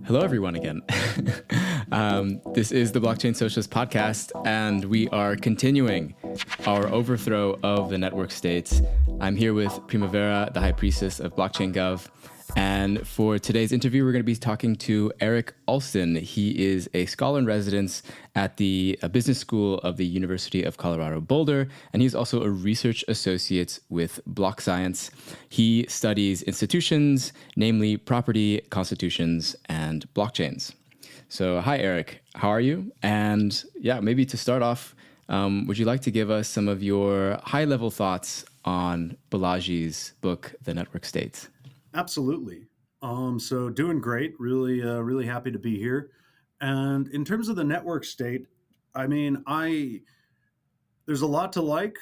Hello, everyone, again. This is the Blockchain Socialist Podcast, and we are continuing our overthrow of the network states. I'm here with Primavera, the High Priestess of Blockchaingov. And for today's interview, we're going to be talking to Eric Alston. He is a scholar in residence at the Business School of the University of Colorado Boulder, and he's also a research associate with Block Science. He studies institutions, namely property, constitutions, and blockchains. So, hi, Eric. How are you? And yeah, maybe to start off, would you like to give us some of your high-level thoughts on Balaji's book, The Network State? Absolutely. So doing great. Really happy to be here. And in terms of the network state, I mean, there's a lot to like,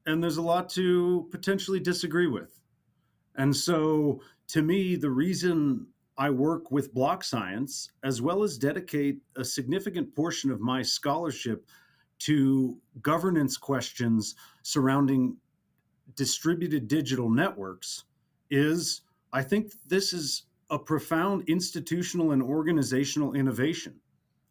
and there's a lot to potentially disagree with. And so, to me, the reason I work with block science, as well as dedicate a significant portion of my scholarship to governance questions surrounding distributed digital networks, is I think this is a profound institutional and organizational innovation.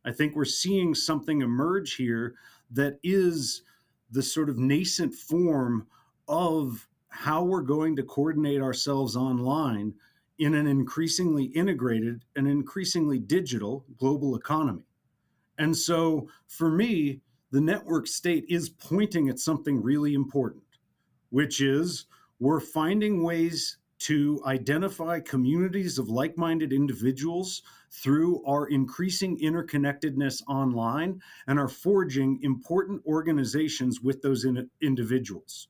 I think we're seeing something emerge here that is the sort of nascent form of how we're going to coordinate ourselves online in an increasingly integrated and increasingly digital global economy. And so for me, the network state is pointing at something really important, which is we're finding ways to identify communities of like-minded individuals through our increasing interconnectedness online and are forging important organizations with those individuals.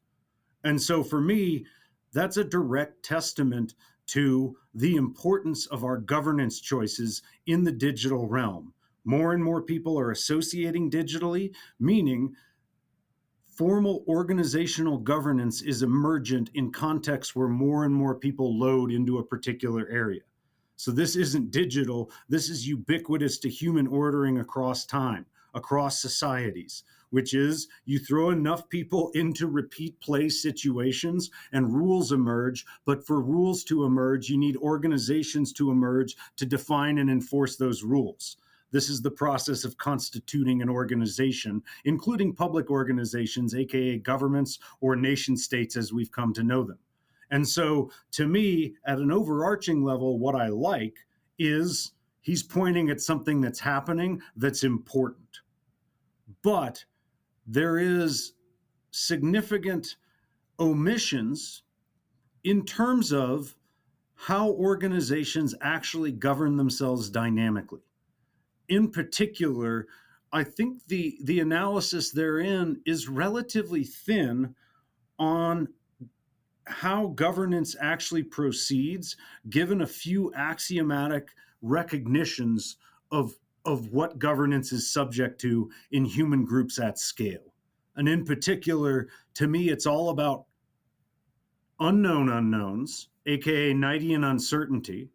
And so for me, that's a direct testament to the importance of our governance choices in the digital realm. More and more people are associating digitally, meaning formal organizational governance is emergent in contexts where more and more people load into a particular area. So this isn't digital, this is ubiquitous to human ordering across time, across societies, which is you throw enough people into repeat play situations and rules emerge, but for rules to emerge, you need organizations to emerge to define and enforce those rules. This is the process of constituting an organization, including public organizations, aka governments or nation states as we've come to know them. And so to me, at an overarching level, what I like is he's pointing at something that's happening that's important. But there is significant omissions in terms of how organizations actually govern themselves dynamically. In particular, I think the analysis therein is relatively thin on how governance actually proceeds, given a few axiomatic recognitions of what governance is subject to in human groups at scale. And in particular, to me, it's all about unknown unknowns, aka Knightian uncertainty,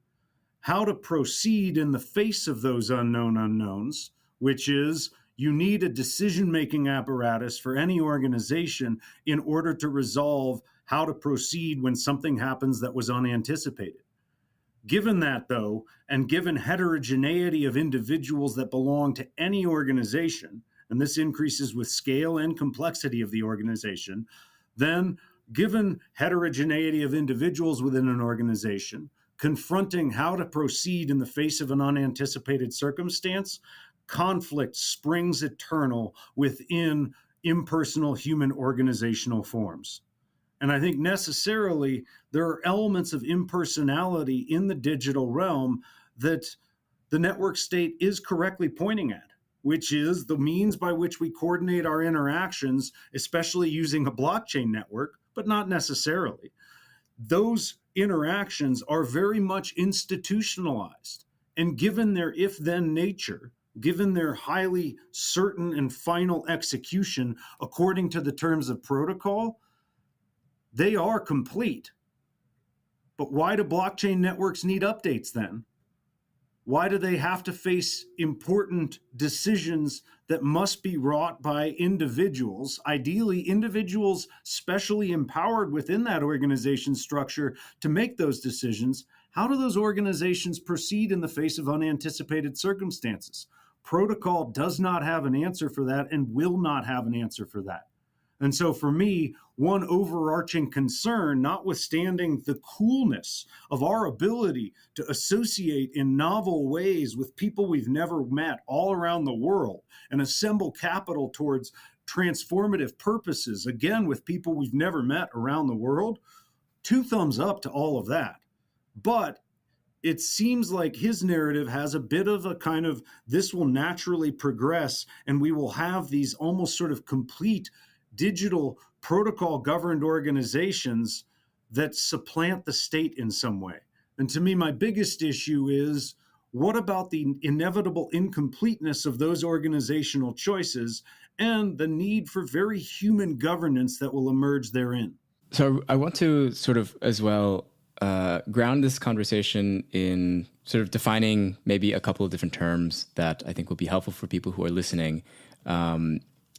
how to proceed in the face of those unknown unknowns, which is you need a decision-making apparatus for any organization in order to resolve how to proceed when something happens that was unanticipated. Given that, though, and given heterogeneity of individuals that belong to any organization, and this increases with scale and complexity of the organization, then given heterogeneity of individuals within an organization, confronting how to proceed in the face of an unanticipated circumstance, conflict springs eternal within impersonal human organizational forms. And I think necessarily there are elements of impersonality in the digital realm that the network state is correctly pointing at, which is the means by which we coordinate our interactions, especially using a blockchain network, but not necessarily. Those interactions are very much institutionalized. And given their if-then nature, given their highly certain and final execution according to the terms of protocol, they are complete. But why do blockchain networks need updates then? Why do they have to face important decisions that must be wrought by individuals, ideally individuals specially empowered within that organization structure to make those decisions, how do those organizations proceed in the face of unanticipated circumstances? Protocol does not have an answer for that and will not have an answer for that. And so for me, one overarching concern, notwithstanding the coolness of our ability to associate in novel ways with people we've never met all around the world and assemble capital towards transformative purposes, again, with people we've never met around the world, 2 thumbs up to all of that. But it seems like his narrative has a bit of a kind of, this will naturally progress and we will have these almost sort of complete digital protocol governed organizations that supplant the state in some way. And to me, my biggest issue is, what about the inevitable incompleteness of those organizational choices and the need for very human governance that will emerge therein? So I want to sort of as well ground this conversation in sort of defining maybe a couple of different terms that I think will be helpful for people who are listening,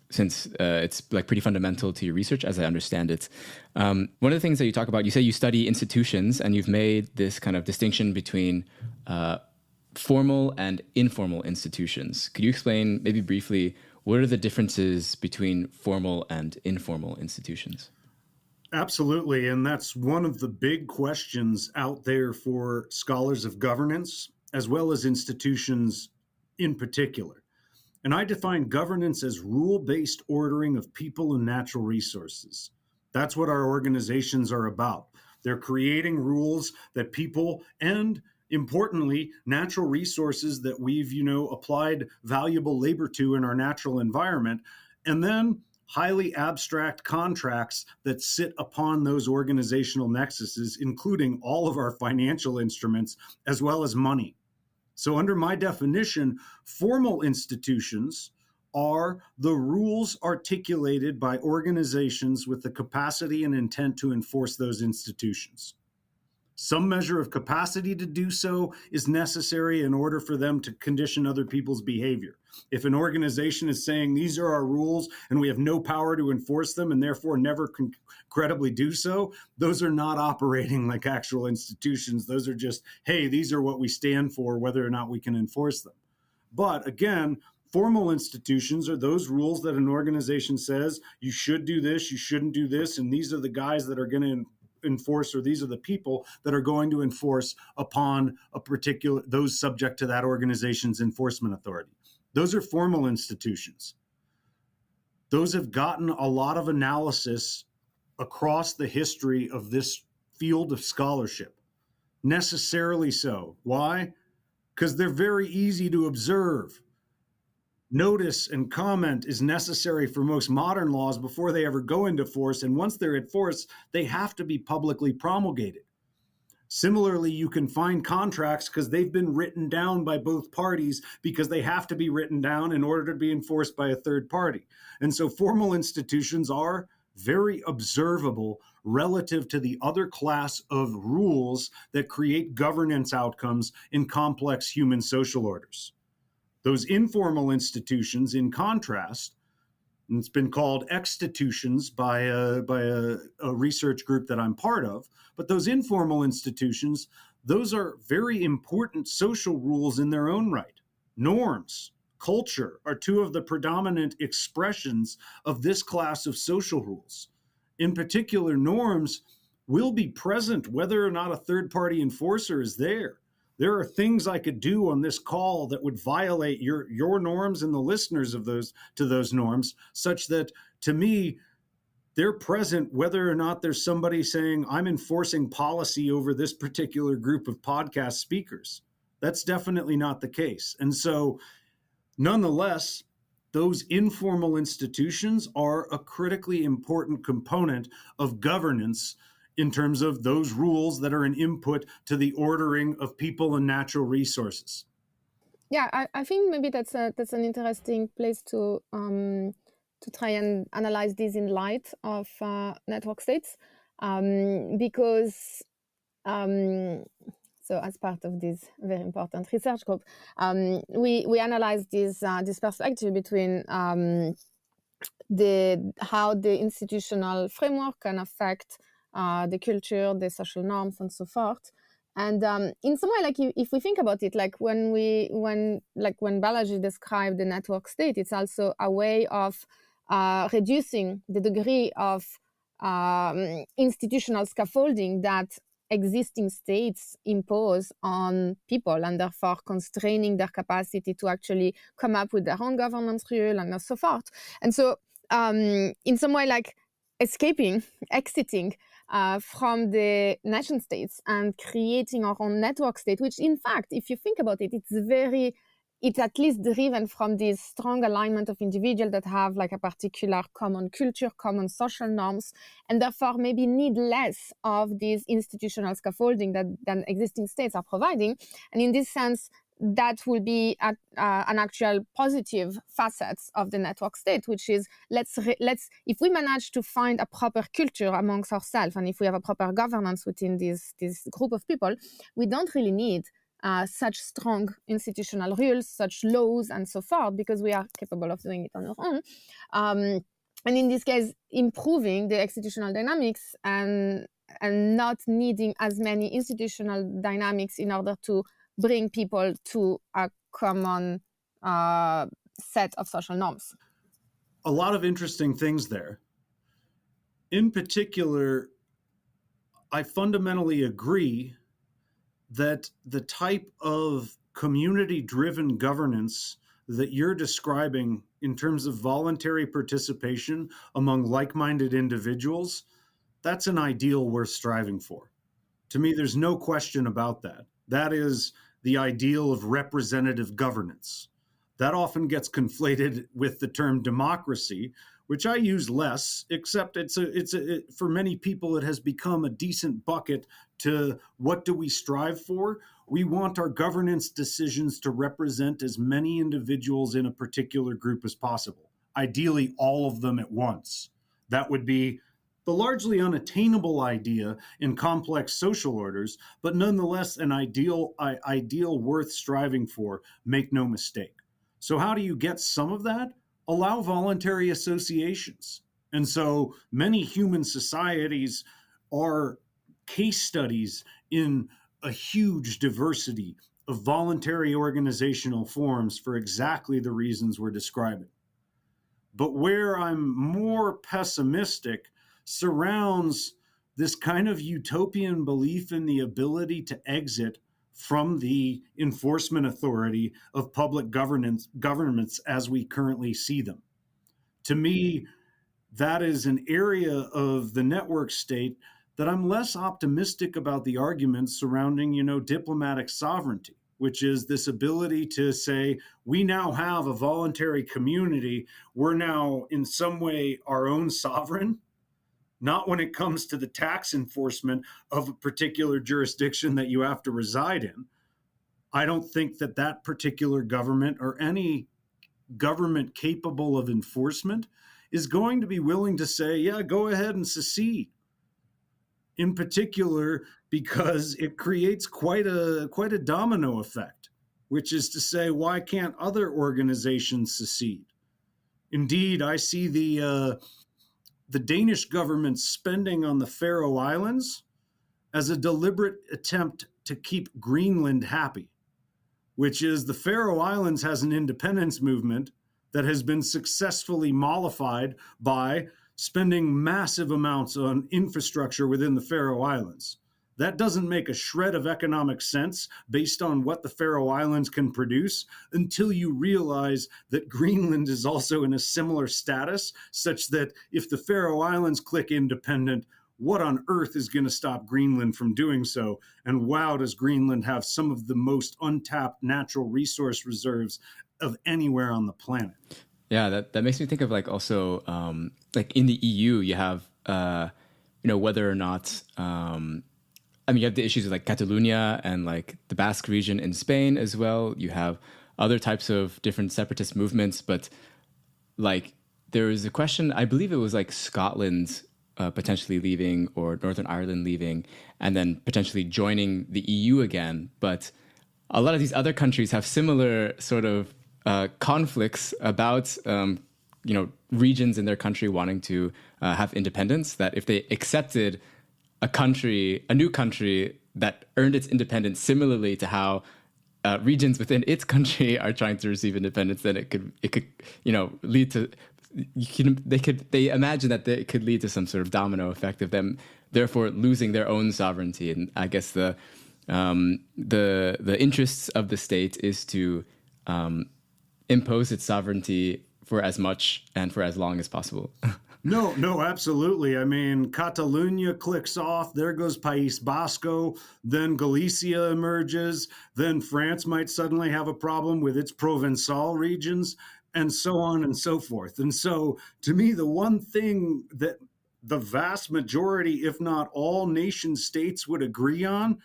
since it's like pretty fundamental to your research, as I understand it. One of the things that you talk about, you say you study institutions, and you've made this kind of distinction between formal and informal institutions. Could you explain maybe briefly what are the differences between formal and informal institutions? Absolutely. And that's one of the big questions out there for scholars of governance, as well as institutions in particular. And I define governance as rule-based ordering of people and natural resources. That's what our organizations are about. They're creating rules that people and, importantly, natural resources that we've, applied valuable labor to in our natural environment, and then highly abstract contracts that sit upon those organizational nexuses, including all of our financial instruments, as well as money. So under my definition, formal institutions are the rules articulated by organizations with the capacity and intent to enforce those institutions. Some measure of capacity to do so is necessary in order for them to condition other people's behavior. If an organization is saying these are our rules and we have no power to enforce them and therefore never can credibly do so, those are not operating like actual institutions. Those are just, hey, these are what we stand for, whether or not we can enforce them. But again, formal institutions are those rules that an organization says you should do this, you shouldn't do this, and these are the guys that are going to enforce, or these are the people that are going to enforce upon a particular, those subject to that organization's enforcement authority. Those are formal institutions. Those have gotten a lot of analysis across the history of this field of scholarship. Necessarily so. Why? Because they're very easy to observe. Notice and comment is necessary for most modern laws before they ever go into force. And once they're in force, they have to be publicly promulgated. Similarly, you can find contracts because they've been written down by both parties because they have to be written down in order to be enforced by a third party. And so formal institutions are very observable relative to the other class of rules that create governance outcomes in complex human social orders. Those informal institutions, in contrast, and it's been called extitutions by a research group that I'm part of, but those informal institutions, those are very important social rules in their own right. Norms, culture are two of the predominant expressions of this class of social rules. In particular, norms will be present whether or not a third-party enforcer is there. There are things I could do on this call that would violate your norms and the listeners of those norms, such that, to me, they're present whether or not there's somebody saying, I'm enforcing policy over this particular group of podcast speakers. That's definitely not the case. And so, nonetheless, those informal institutions are a critically important component of governance in terms of those rules that are an input to the ordering of people and natural resources. Yeah, I think maybe that's an interesting place to try and analyze this in light of network states, because So as part of this very important research group, we analyzed this perspective between how the institutional framework can affect the culture, the social norms, and so forth. And in some way, like if we think about it, like when Balaji described the network state, it's also a way of reducing the degree of institutional scaffolding that existing states impose on people, and therefore constraining their capacity to actually come up with their own governance rule and so forth. And so in some way, like exiting from the nation states and creating our own network state, which in fact, if you think about it, it's at least driven from this strong alignment of individuals that have like a particular common culture, common social norms, and therefore maybe need less of these institutional scaffolding than existing states are providing. And in this sense, that will be an actual positive facets of the network state, which is let's if we manage to find a proper culture amongst ourselves, and if we have a proper governance within this group of people, we don't really need such strong institutional rules, such laws, and so forth, because we are capable of doing it on our own. And in this case, improving the institutional dynamics and not needing as many institutional dynamics in order to bring people to a common set of social norms. A lot of interesting things there. In particular, I fundamentally agree that the type of community-driven governance that you're describing in terms of voluntary participation among like-minded individuals, that's an ideal worth striving for. To me, there's no question about that. That is the ideal of representative governance. That often gets conflated with the term democracy, which I use less, except for many people, it has become a decent bucket to what do we strive for? We want our governance decisions to represent as many individuals in a particular group as possible, ideally all of them at once. That would be the largely unattainable idea in complex social orders, but nonetheless an ideal worth striving for, make no mistake. So how do you get some of that? Allow voluntary associations. And so many human societies are case studies in a huge diversity of voluntary organizational forms for exactly the reasons we're describing. But where I'm more pessimistic surrounds this kind of utopian belief in the ability to exit from the enforcement authority of public governments as we currently see them. To me, that is an area of the network state that I'm less optimistic about the arguments surrounding, diplomatic sovereignty, which is this ability to say, we now have a voluntary community. We're now in some way our own sovereign. Not when it comes to the tax enforcement of a particular jurisdiction that you have to reside in. I don't think that particular government or any government capable of enforcement is going to be willing to say, yeah, go ahead and secede. In particular, because it creates quite a domino effect, which is to say, why can't other organizations secede? Indeed, I see the Danish government's spending on the Faroe Islands as a deliberate attempt to keep Greenland happy, which is the Faroe Islands has an independence movement that has been successfully mollified by spending massive amounts on infrastructure within the Faroe Islands. That doesn't make a shred of economic sense based on what the Faroe Islands can produce until you realize that Greenland is also in a similar status, such that if the Faroe Islands click independent, what on earth is going to stop Greenland from doing so? And wow, does Greenland have some of the most untapped natural resource reserves of anywhere on the planet. Yeah, that makes me think of also like in the EU, you have, whether or not, you have the issues of Catalonia and the Basque region in Spain as well. You have other types of different separatist movements, but there is a question, I believe it was Scotland potentially leaving, or Northern Ireland leaving, and then potentially joining the EU again. But a lot of these other countries have similar sort of conflicts about regions in their country wanting to have independence. That if they accepted a new country that earned its independence similarly to how regions within its country are trying to receive independence, then it could lead to they imagine that it could lead to some sort of domino effect of them therefore losing their own sovereignty. And I guess the interests of the state is to impose its sovereignty for as much and for as long as possible. No, absolutely. I mean, Catalonia clicks off, there goes País Vasco, then Galicia emerges, then France might suddenly have a problem with its Provençal regions, and so on and so forth. And so, to me, the one thing that the vast majority, if not all nation states would agree on,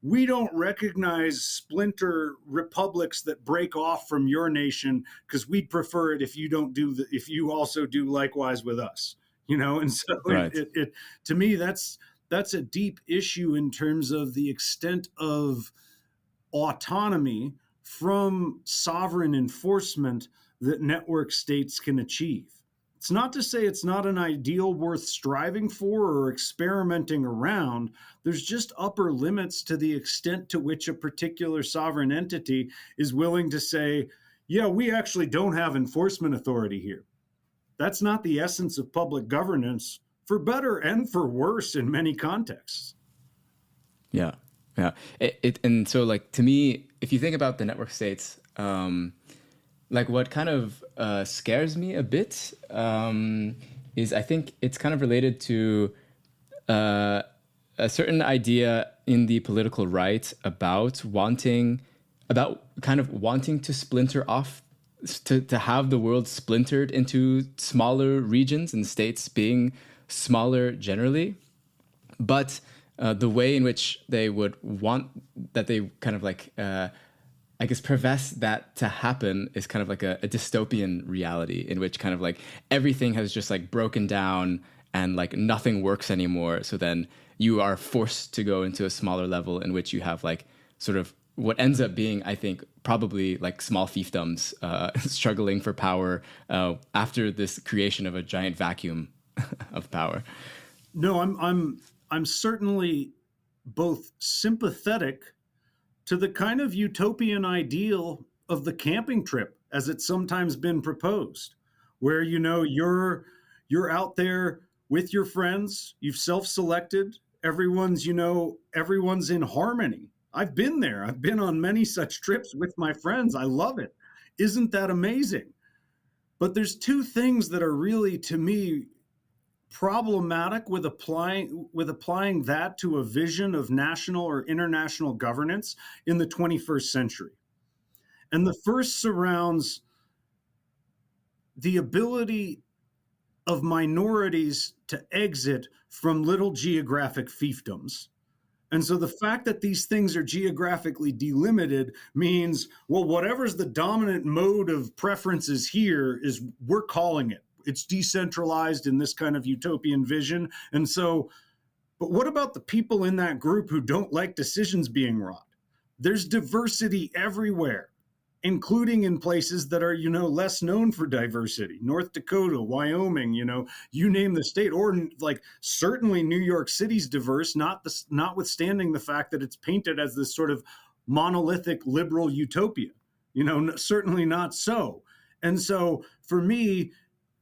we don't recognize splinter republics that break off from your nation because we'd prefer it if you also do likewise with us, And so Right. it to me, that's a deep issue in terms of the extent of autonomy from sovereign enforcement that network states can achieve. It's not to say it's not an ideal worth striving for or experimenting around. There's just upper limits to the extent to which a particular sovereign entity is willing to say, yeah, we actually don't have enforcement authority here. That's not the essence of public governance, for better and for worse in many contexts. Yeah. And so, like, to me, if you think about the network states, like what kind of scares me a bit is I think it's kind of related to a certain idea in the political right about kind of wanting to splinter off, to have the world splintered into smaller regions and states being smaller generally. But the way in which they would want that they kind of like I guess profess that to happen is kind of like a dystopian reality in which kind of like everything has just like broken down and like nothing works anymore. So then you are forced to go into a smaller level in which you have like sort of what ends up being, I think, probably like small fiefdoms struggling for power after this creation of a giant vacuum of power. No, I'm certainly both sympathetic to the kind of utopian ideal of the camping trip as it's sometimes been proposed, where you're out there with your friends, you've self-selected, everyone's in harmony. I've been there. I've been on many such trips with my friends. I love it. Isn't that amazing? But there's two things that are really, to me, problematic with applying that to a vision of national or international governance in the 21st century. And the first surrounds the ability of minorities to exit from little geographic fiefdoms. And so the fact that these things are geographically delimited means, well, whatever's the dominant mode of preferences here is we're calling it. It's decentralized in this kind of utopian vision. And so, but what about the people in that group who don't like decisions being wrought? There's diversity everywhere, including in places that are, less known for diversity. North Dakota, Wyoming, you name the state, or like certainly New York City's diverse, notwithstanding the fact that it's painted as this sort of monolithic liberal utopia, certainly not so. And so for me,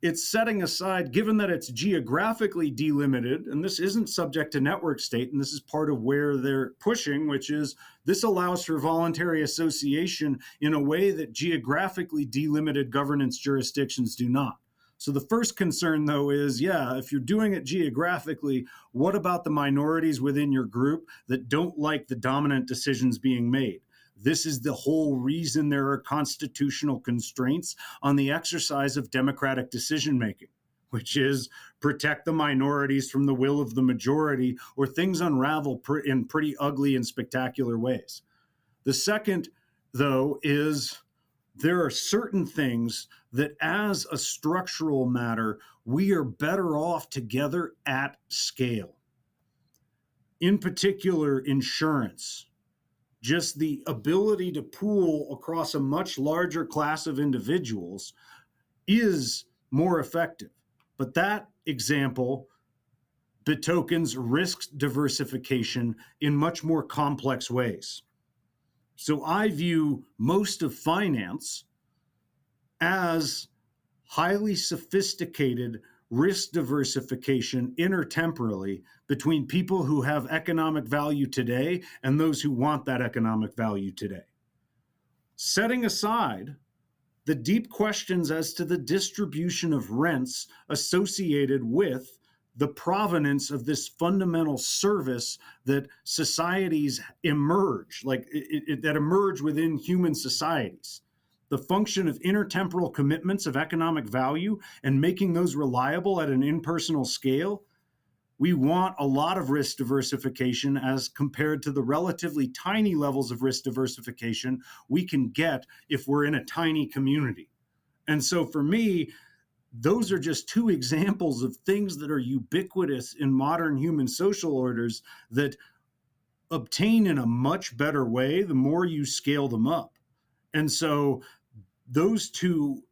it's setting aside, given that it's geographically delimited, and this isn't subject to network state, and this is part of where they're pushing, which is this allows for voluntary association in a way that geographically delimited governance jurisdictions do not. So the first concern, though, is, if you're doing it geographically, what about the minorities within your group that don't like the dominant decisions being made? This is the whole reason there are constitutional constraints on the exercise of democratic decision-making, which is protect the minorities from the will of the majority, or things unravel in pretty ugly and spectacular ways. The second, though, is there are certain things that as a structural matter, we are better off together at scale. In particular, insurance. Just the ability to pool across a much larger class of individuals is more effective. But that example betokens risk diversification in much more complex ways. So I view most of finance as highly sophisticated risk diversification intertemporally between people who have economic value today and those who want that economic value today. Setting aside the deep questions as to the distribution of rents associated with the provenance of this fundamental service that societies emerge, that emerge within human societies. The function of intertemporal commitments of economic value and making those reliable at an impersonal scale. We want a lot of risk diversification as compared to the relatively tiny levels of risk diversification we can get if we're in a tiny community. And so for me, those are just two examples of things that are ubiquitous in modern human social orders that obtain in a much better way the more you scale them up. And so those two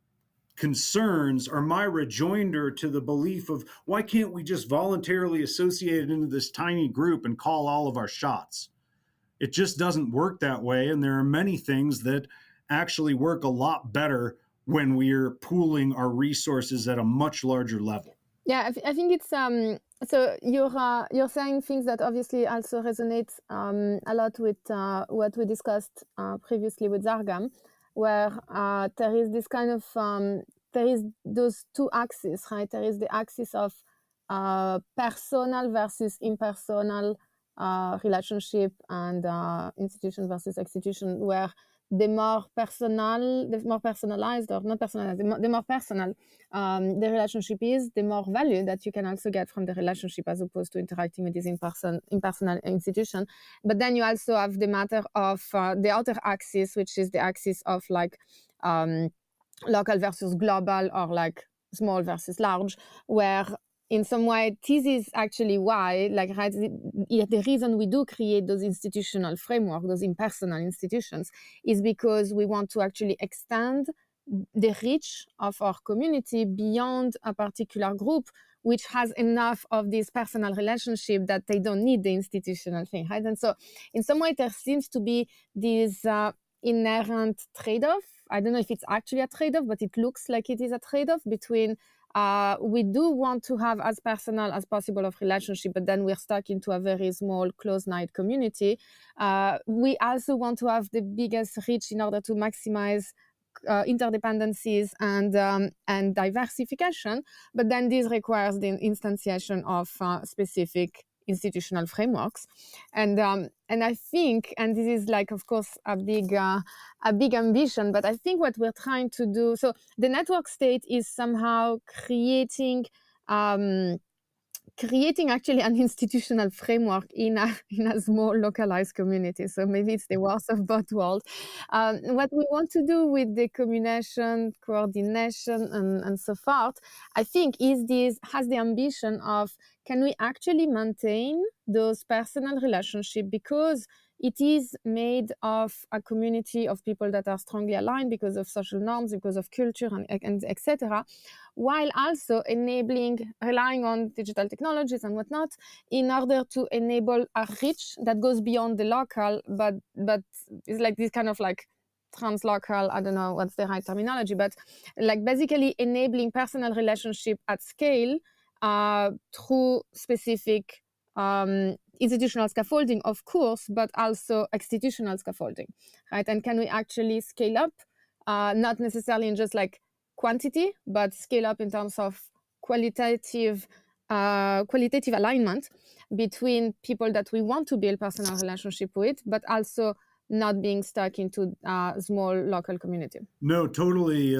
concerns are my rejoinder to the belief of why can't we just voluntarily associate it into this tiny group and call all of our shots? It just doesn't work that way. And there are many things that actually work a lot better when we're pooling our resources at a much larger level. Yeah, I think it's so you're saying things that obviously also resonate a lot with what we discussed previously with Zargam, where there is this kind of there is those two axes, right? There is the axis of personal versus impersonal relationship and institution versus institution, where the more personalized or not personalized, the more personal the relationship is, the more value that you can also get from the relationship as opposed to interacting with this impersonal institution. But then you also have the matter of the other axis, which is the axis of like local versus global or like small versus large, where in some way, this is actually why, like, right, the reason we do create those institutional frameworks, those impersonal institutions, is because we want to actually extend the reach of our community beyond a particular group, which has enough of this personal relationship that they don't need the institutional thing, right? And so in some way, there seems to be this inherent trade-off. I don't know if it's actually a trade-off, but it looks like it is a trade-off between we do want to have as personal as possible of relationship, but then we're stuck into a very small, close-knit community. We also want to have the biggest reach in order to maximize interdependencies and diversification, but then this requires the instantiation of specific institutional frameworks, and I think, and this is like, of course, a big ambition, but I think what we're trying to do, so the network state is somehow creating actually an institutional framework in a small localized community. So maybe it's the worst of both worlds. What we want to do with the communication, coordination, and so forth, I think has the ambition of, can we actually maintain those personal relationships because it is made of a community of people that are strongly aligned because of social norms, because of culture, and etc., while also relying on digital technologies and whatnot in order to enable a reach that goes beyond the local, but it's like this kind of like translocal, I don't know what's the right terminology, but like basically enabling personal relationship at scale through specific institutional scaffolding, of course, but also institutional scaffolding, right? And can we actually scale up, not necessarily in just like quantity, but scale up in terms of qualitative alignment between people that we want to build personal relationship with, but also not being stuck into a small local community. No, totally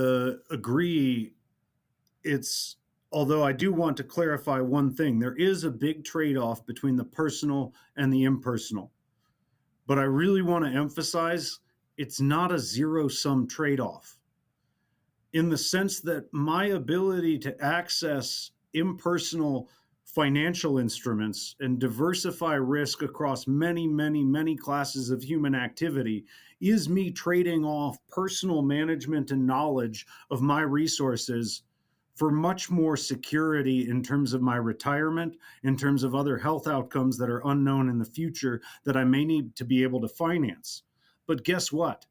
agree. Although I do want to clarify one thing, there is a big trade-off between the personal and the impersonal. But I really want to emphasize it's not a zero-sum trade-off. in the sense that my ability to access impersonal financial instruments and diversify risk across many, many, many classes of human activity is me trading off personal management and knowledge of my resources for much more security in terms of my retirement, in terms of other health outcomes that are unknown in the future that I may need to be able to finance. But guess what?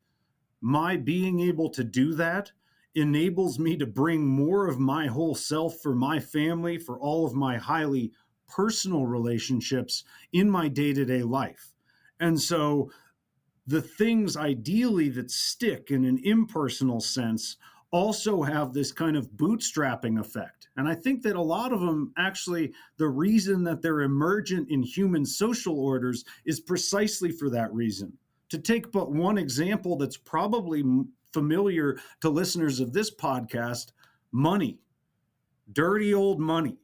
My being able to do that enables me to bring more of my whole self for my family, for all of my highly personal relationships in my day-to-day life. And so the things ideally that stick in an impersonal sense also have this kind of bootstrapping effect. And I think that a lot of them actually, the reason that they're emergent in human social orders is precisely for that reason. To take but one example that's probably familiar to listeners of this podcast, money, dirty old money,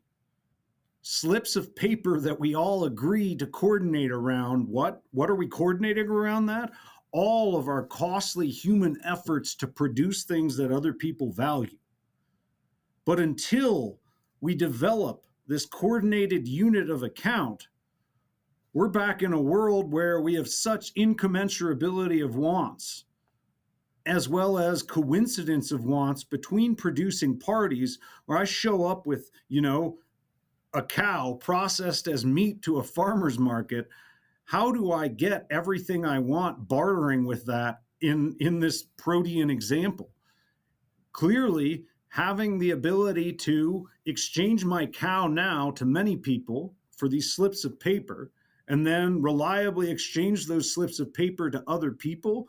slips of paper that we all agree to coordinate around. What are we coordinating around that? All of our costly human efforts to produce things that other people value. But until we develop this coordinated unit of account, we're back in a world where we have such incommensurability of wants, as well as coincidence of wants between producing parties, where I show up with, a cow processed as meat to a farmer's market. How do I get everything I want bartering with that in this protean example? Clearly, having the ability to exchange my cow now to many people for these slips of paper, and then reliably exchange those slips of paper to other people,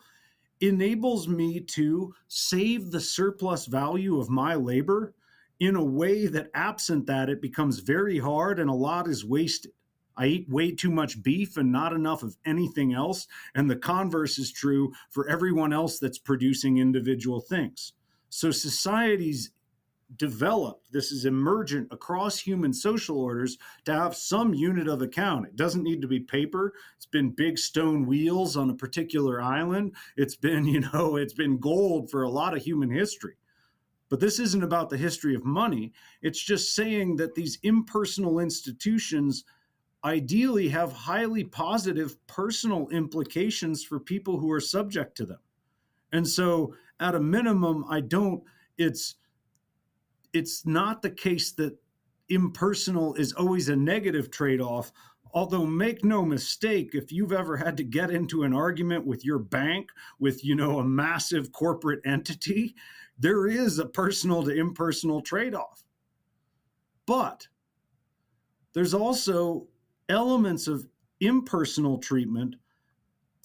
enables me to save the surplus value of my labor in a way that, absent that, it becomes very hard and a lot is wasted. I eat way too much beef and not enough of anything else, and the converse is true for everyone else that's producing individual things. So societies developed, this is emergent across human social orders, to have some unit of account. It doesn't need to be paper. It's been big stone wheels on a particular island. It's been, it's been gold for a lot of human history. But this isn't about the history of money. It's just saying that these impersonal institutions ideally have highly positive personal implications for people who are subject to them. And so at a minimum, it's not the case that impersonal is always a negative trade-off. Although make no mistake, if you've ever had to get into an argument with your bank, with, a massive corporate entity, there is a personal to impersonal trade-off. But there's also elements of impersonal treatment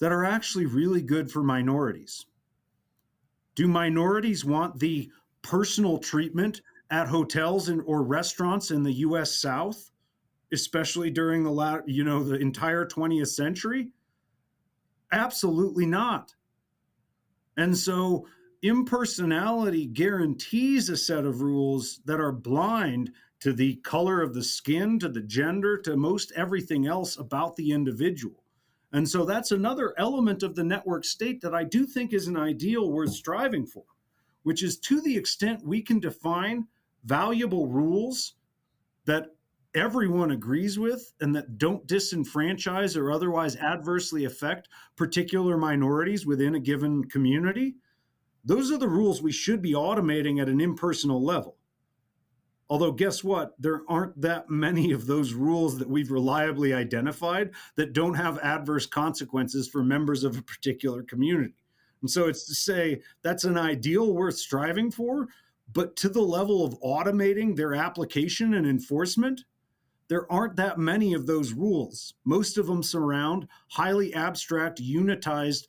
that are actually really good for minorities. Do minorities want the personal treatment at hotels or restaurants in the U.S. South, especially during the entire 20th century? Absolutely not. And so impersonality guarantees a set of rules that are blind to the color of the skin, to the gender, to most everything else about the individual. And so that's another element of the network state that I do think is an ideal worth striving for, which is, to the extent we can define valuable rules that everyone agrees with and that don't disenfranchise or otherwise adversely affect particular minorities within a given community, those are the rules we should be automating at an impersonal level. Although guess what? There aren't that many of those rules that we've reliably identified that don't have adverse consequences for members of a particular community. And so it's to say that's an ideal worth striving for, but to the level of automating their application and enforcement, there aren't that many of those rules. Most of them surround highly abstract, unitized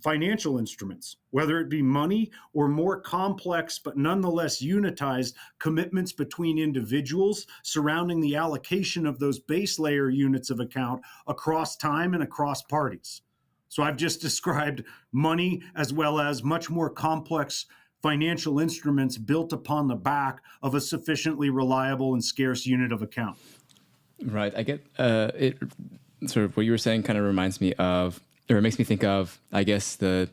financial instruments, whether it be money or more complex but nonetheless unitized commitments between individuals surrounding the allocation of those base layer units of account across time and across parties. So I've just described money as well as much more complex financial instruments built upon the back of a sufficiently reliable and scarce unit of account. Right. I get it. Sort of what you were saying kind of reminds me of, or it makes me think of, I guess, the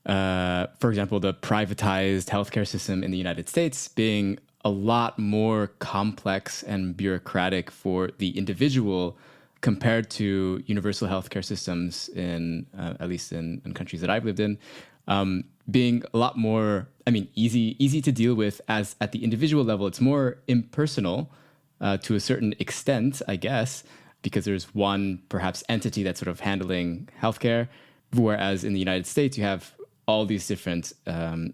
for example, the privatized healthcare system in the United States being a lot more complex and bureaucratic for the individual compared to universal healthcare systems in, at least in countries that I've lived in, being a lot more, easy to deal with as at the individual level. It's more impersonal to a certain extent, I guess, because there's one perhaps entity that's sort of handling healthcare, whereas in the United States, you have all these different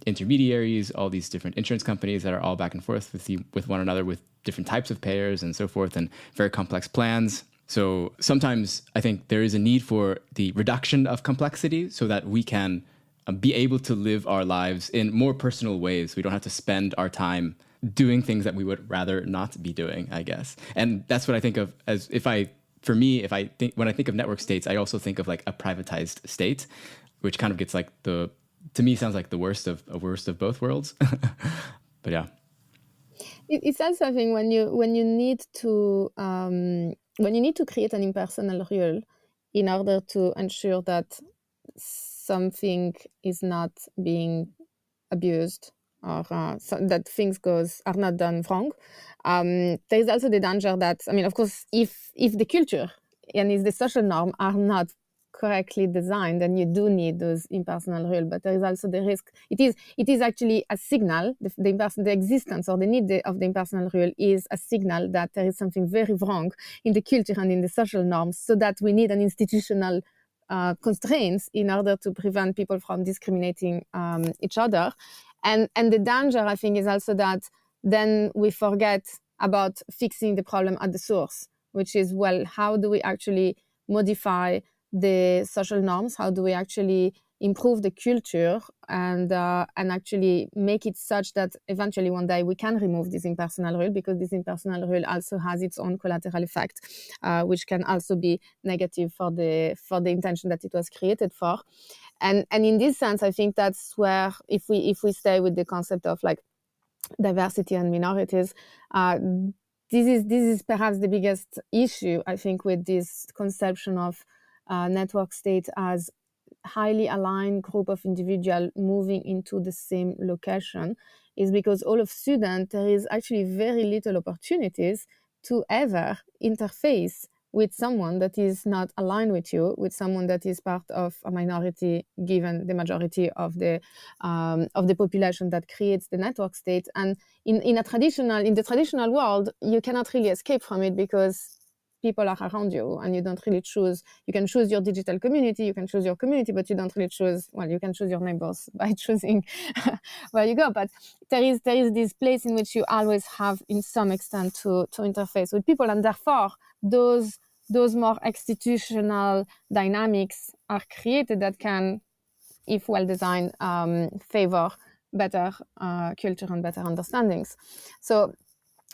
intermediaries, all these different insurance companies that are all back and forth with one another, with different types of payers and so forth, and very complex plans. So sometimes I think there is a need for the reduction of complexity so that we can be able to live our lives in more personal ways. We don't have to spend our time doing things that we would rather not be doing, I guess. And that's what I think of as when I think of network states, I also think of like a privatized state, which kind of gets like to me sounds like the worst of both worlds. But yeah. It's also, I think, when you need to create an impersonal rule in order to ensure that something is not being abused or that things are not done wrong. There is also the danger that, of course, if the culture and if the social norm are not correctly designed, then you do need those impersonal rules. But there is also the risk. It is actually a signal. The existence or the need of the impersonal rule is a signal that there is something very wrong in the culture and in the social norms, so that we need an institutional constraints in order to prevent people from discriminating each other. And the danger, I think, is also that then we forget about fixing the problem at the source, which is, well, how do we actually modify the social norms? How do we actually improve the culture and actually make it such that eventually one day we can remove this impersonal rule, because this impersonal rule also has its own collateral effect, which can also be negative for the intention that it was created for. And in this sense, I think that's where, if we stay with the concept of like diversity and minorities, this is perhaps the biggest issue, I think, with this conception of network state as highly aligned group of individuals moving into the same location, is because all of a sudden there is actually very little opportunities to ever interface with someone that is not aligned with you, with someone that is part of a minority, given the majority of the population that creates the network state. And in the traditional world, you cannot really escape from it, because people are around you and you don't really choose. You can choose your digital community, you can choose your community, but you don't really choose, well, you can choose your neighbors by choosing where you go. But there is this place in which you always have, in some extent, to interface with people. And therefore, those more institutional dynamics are created that can, if well designed, favor better culture and better understandings. So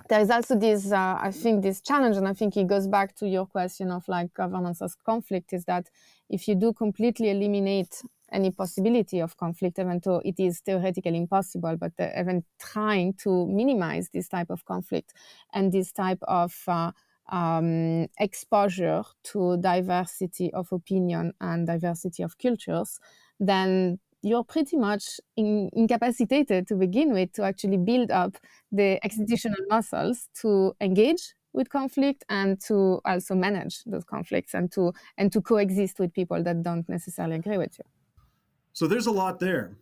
there is also this, I think, this challenge, and I think it goes back to your question of like governance as conflict, is that if you do completely eliminate any possibility of conflict, even though it is theoretically impossible, but even trying to minimize this type of conflict and this type of exposure to diversity of opinion and diversity of cultures, then you're pretty much incapacitated to begin with to actually build up the institutional muscles to engage with conflict and to also manage those conflicts and to coexist with people that don't necessarily agree with you. So there's a lot there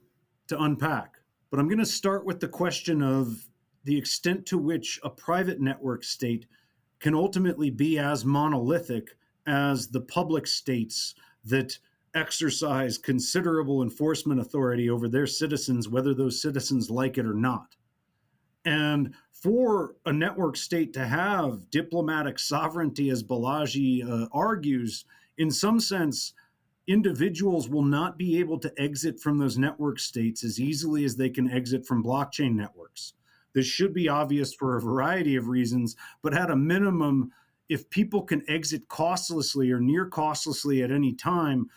to unpack, but I'm going to start with the question of the extent to which a private network state can ultimately be as monolithic as the public states that exercise considerable enforcement authority over their citizens, whether those citizens like it or not. And for a network state to have diplomatic sovereignty, as Balaji argues, in some sense, individuals will not be able to exit from those network states as easily as they can exit from blockchain networks. This should be obvious for a variety of reasons, but at a minimum, if people can exit costlessly or near costlessly at any time,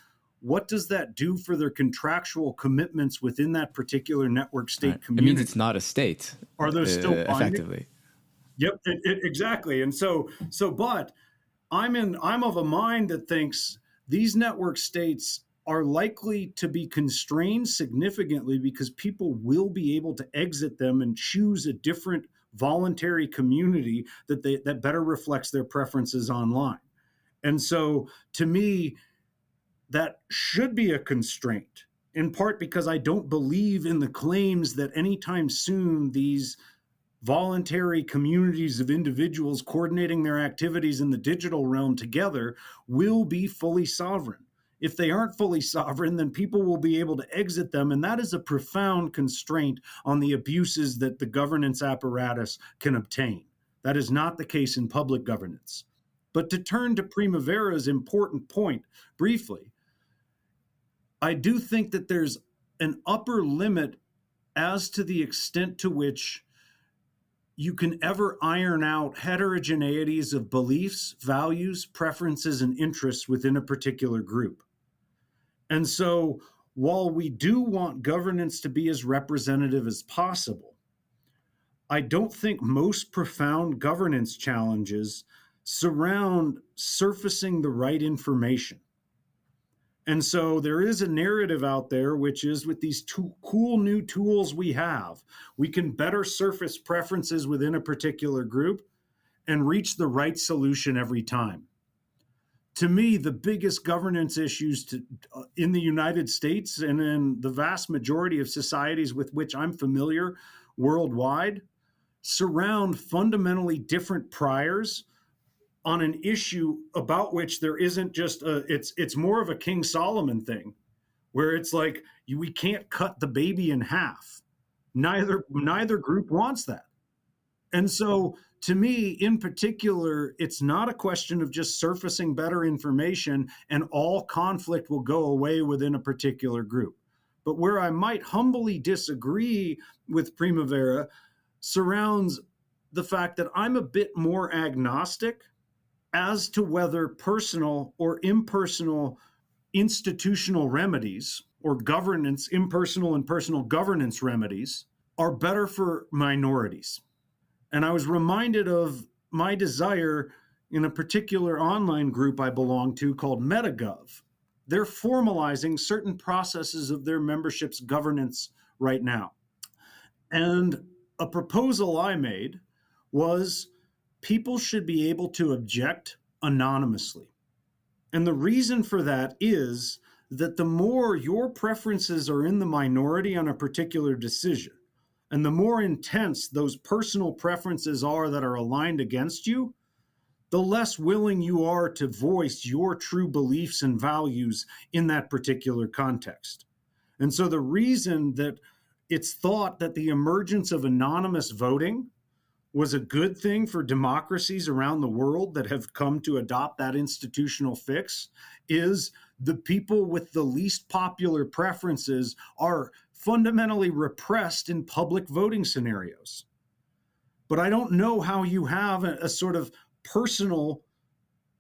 what does that do for their contractual commitments within that particular network state community? It means it's not a state. Are those still binding? Effectively? Yep, exactly. And but I'm of a mind that thinks these network states are likely to be constrained significantly because people will be able to exit them and choose a different voluntary community that better reflects their preferences online. And so to me, that should be a constraint, in part because I don't believe in the claims that anytime soon these voluntary communities of individuals coordinating their activities in the digital realm together will be fully sovereign. If they aren't fully sovereign, then people will be able to exit them, and that is a profound constraint on the abuses that the governance apparatus can obtain. That is not the case in public governance. But to turn to Primavera's important point briefly, I do think that there's an upper limit as to the extent to which you can ever iron out heterogeneities of beliefs, values, preferences, and interests within a particular group. And so while we do want governance to be as representative as possible, I don't think most profound governance challenges surround surfacing the right information. And so there is a narrative out there, which is with these two cool new tools we have, we can better surface preferences within a particular group and reach the right solution every time. To me, the biggest governance issues in the United States and in the vast majority of societies with which I'm familiar worldwide surround fundamentally different priors on an issue about which there isn't just it's more of a King Solomon thing, where it's like we can't cut the baby in half. Neither group wants that. And so to me, in particular, it's not a question of just surfacing better information and all conflict will go away within a particular group. But where I might humbly disagree with Primavera surrounds the fact that I'm a bit more agnostic as to whether personal or impersonal institutional remedies or governance, impersonal and personal governance remedies are better for minorities. And I was reminded of my desire in a particular online group I belong to called MetaGov. They're formalizing certain processes of their membership's governance right now. And a proposal I made was people should be able to object anonymously. And the reason for that is that the more your preferences are in the minority on a particular decision, and the more intense those personal preferences are that are aligned against you, the less willing you are to voice your true beliefs and values in that particular context. And so the reason that it's thought that the emergence of anonymous voting was a good thing for democracies around the world that have come to adopt that institutional fix is the people with the least popular preferences are fundamentally repressed in public voting scenarios. But I don't know how you have a sort of personal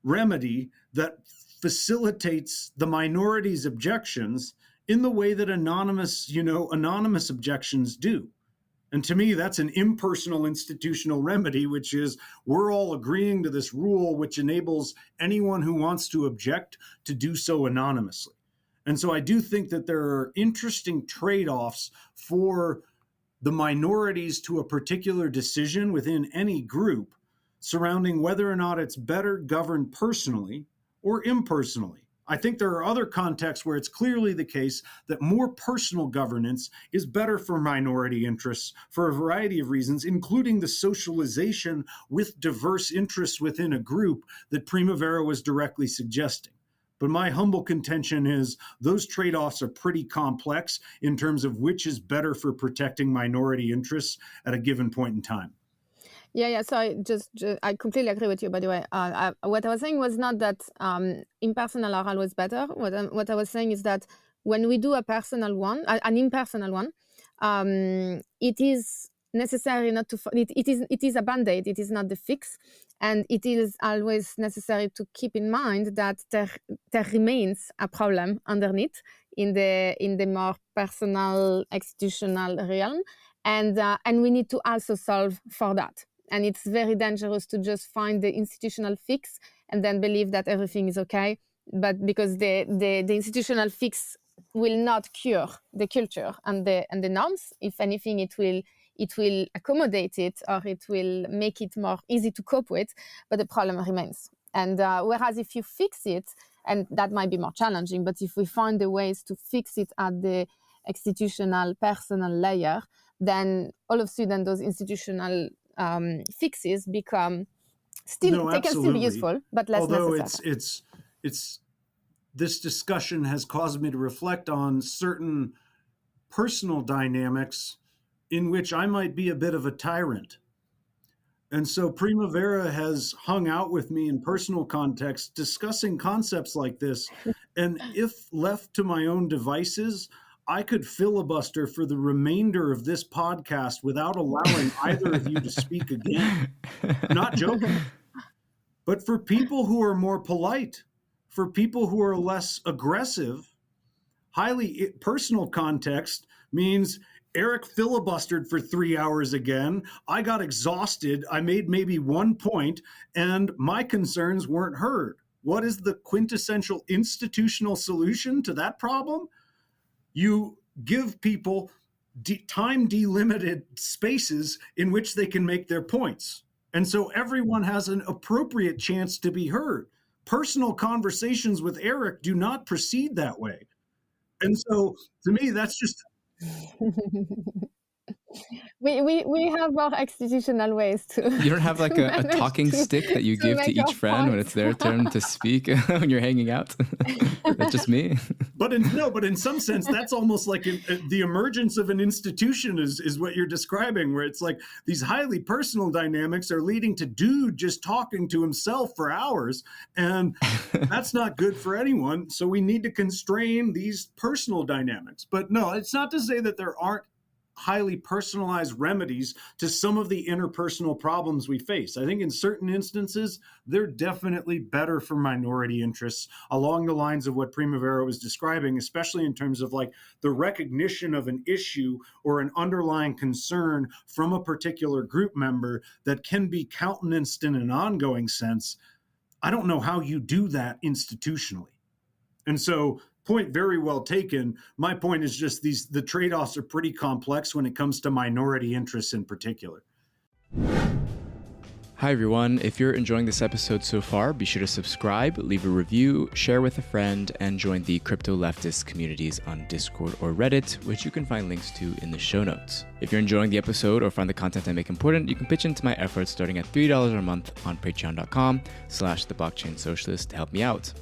remedy that facilitates the minority's objections in the way that anonymous objections do. And to me, that's an impersonal institutional remedy, which is we're all agreeing to this rule, which enables anyone who wants to object to do so anonymously. And so I do think that there are interesting trade-offs for the minorities to a particular decision within any group surrounding whether or not it's better governed personally or impersonally. I think there are other contexts where it's clearly the case that more personal governance is better for minority interests for a variety of reasons, including the socialization with diverse interests within a group that Primavera was directly suggesting. But my humble contention is those trade-offs are pretty complex in terms of which is better for protecting minority interests at a given point in time. Yeah. So I completely agree with you, by the way. What I was saying was not that impersonal are always better. What I was saying is that when we do a personal one, an impersonal one, it is necessary not to, it is a band-aid, it is not the fix. And it is always necessary to keep in mind that there remains a problem underneath in the more personal, institutional realm. And we need to also solve for that. And it's very dangerous to just find the institutional fix and then believe that everything is okay but because the institutional fix will not cure the culture and the norms. If anything, it will accommodate it, or it will make it more easy to cope with, but the problem remains. And whereas if you fix it, and that might be more challenging, but if we find the ways to fix it at the institutional, personal layer, then all of a sudden those institutional fixes become they can still be useful, but less necessary. It's this discussion has caused me to reflect on certain personal dynamics in which I might be a bit of a tyrant. And so Primavera has hung out with me in personal context, discussing concepts like this. And if left to my own devices, I could filibuster for the remainder of this podcast without allowing either of you to speak again. Not joking. But for people who are more polite, for people who are less aggressive, highly personal context means Eric filibustered for 3 hours again. I got exhausted. I made maybe 1 point, and my concerns weren't heard. What is the quintessential institutional solution to that problem? You give people time delimited spaces in which they can make their points. And so everyone has an appropriate chance to be heard. Personal conversations with Eric do not proceed that way. And so to me, that's just... We have our institutional ways to... You don't have like a talking stick that you give to each friend when it's their turn to speak when you're hanging out? That's just me. But in some sense, that's almost like the emergence of an institution is what you're describing, where it's like these highly personal dynamics are leading to dude just talking to himself for hours. And that's not good for anyone. So we need to constrain these personal dynamics. But no, it's not to say that there aren't highly personalized remedies to some of the interpersonal problems we face. I think in certain instances, they're definitely better for minority interests along the lines of what Primavera was describing, especially in terms of like the recognition of an issue or an underlying concern from a particular group member that can be countenanced in an ongoing sense. I don't know how you do that institutionally. And so point very well taken. My point is just the trade-offs are pretty complex when it comes to minority interests in particular. Hi everyone, if you're enjoying this episode so far, be sure to subscribe, leave a review, share with a friend, and join the crypto leftist communities on Discord or Reddit, which you can find links to in the show notes. If you're enjoying the episode or find the content I make important, you can pitch into my efforts starting at $3 a month on patreon.com/theblockchainsocialist to help me out.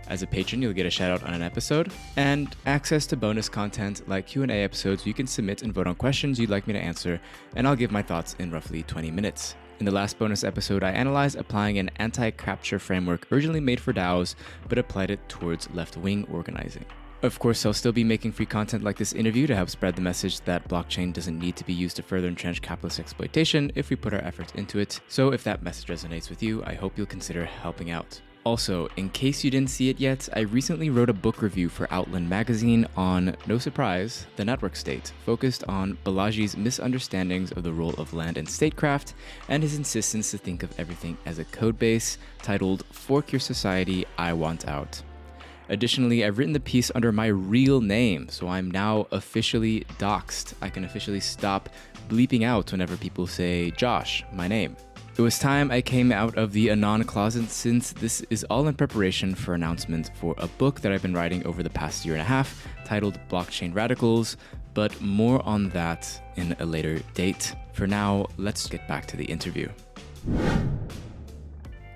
As a patron, you'll get a shout out on an episode and access to bonus content like Q&A episodes where you can submit and vote on questions you'd like me to answer, and I'll give my thoughts in roughly 20 minutes. In the last bonus episode, I analyzed applying an anti-capture framework originally made for DAOs, but applied it towards left-wing organizing. Of course, I'll still be making free content like this interview to help spread the message that blockchain doesn't need to be used to further entrench capitalist exploitation if we put our efforts into it. So if that message resonates with you, I hope you'll consider helping out. Also, in case you didn't see it yet, I recently wrote a book review for Outland magazine on, no surprise, the network state, focused on Balaji's misunderstandings of the role of land and statecraft and his insistence to think of everything as a codebase, titled Fork Your Society, I Want Out. Additionally, I've written the piece under my real name, so I'm now officially doxxed. I can officially stop bleeping out whenever people say Josh, my name. It was time I came out of the Anon closet, since this is all in preparation for announcement for a book that I've been writing over the past year and a half titled Blockchain Radicals, but more on that in a later date. For now, let's get back to the interview.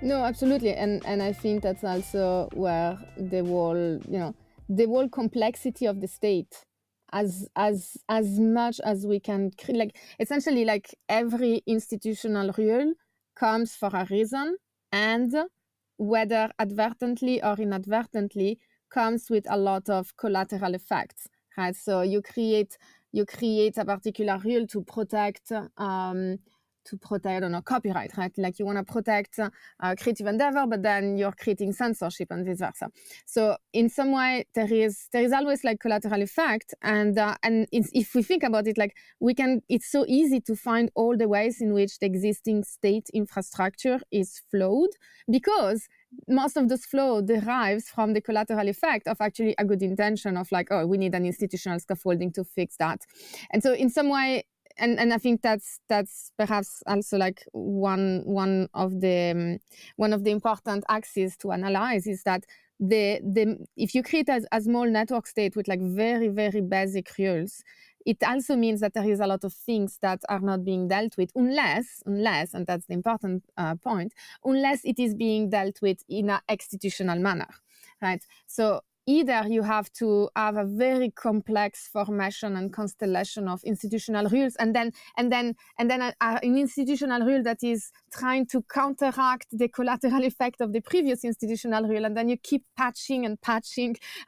No, absolutely. And I think that's also where the whole complexity of the state, as much as we can, like essentially like every institutional rule comes for a reason, and whether advertently or inadvertently comes with a lot of collateral effects, right? So you create a particular rule to protect I don't know, copyright, right? Like you want to protect creative endeavor, but then you're creating censorship and vice versa. So in some way, there is always like collateral effect, and if we think about it, like it's so easy to find all the ways in which the existing state infrastructure is flawed, because most of this flow derives from the collateral effect of actually a good intention of like, oh, we need an institutional scaffolding to fix that. And so in some way, and I think that's perhaps also like one of the important axes to analyze is that if you create a small network state with like very, very basic rules, it also means that there is a lot of things that are not being dealt with unless, and that's the important point, unless it is being dealt with in an institutional manner, right? So either you have to have a very complex formation and constellation of institutional rules, and then an institutional rule that is trying to counteract the collateral effect of the previous institutional rule, and then you keep patching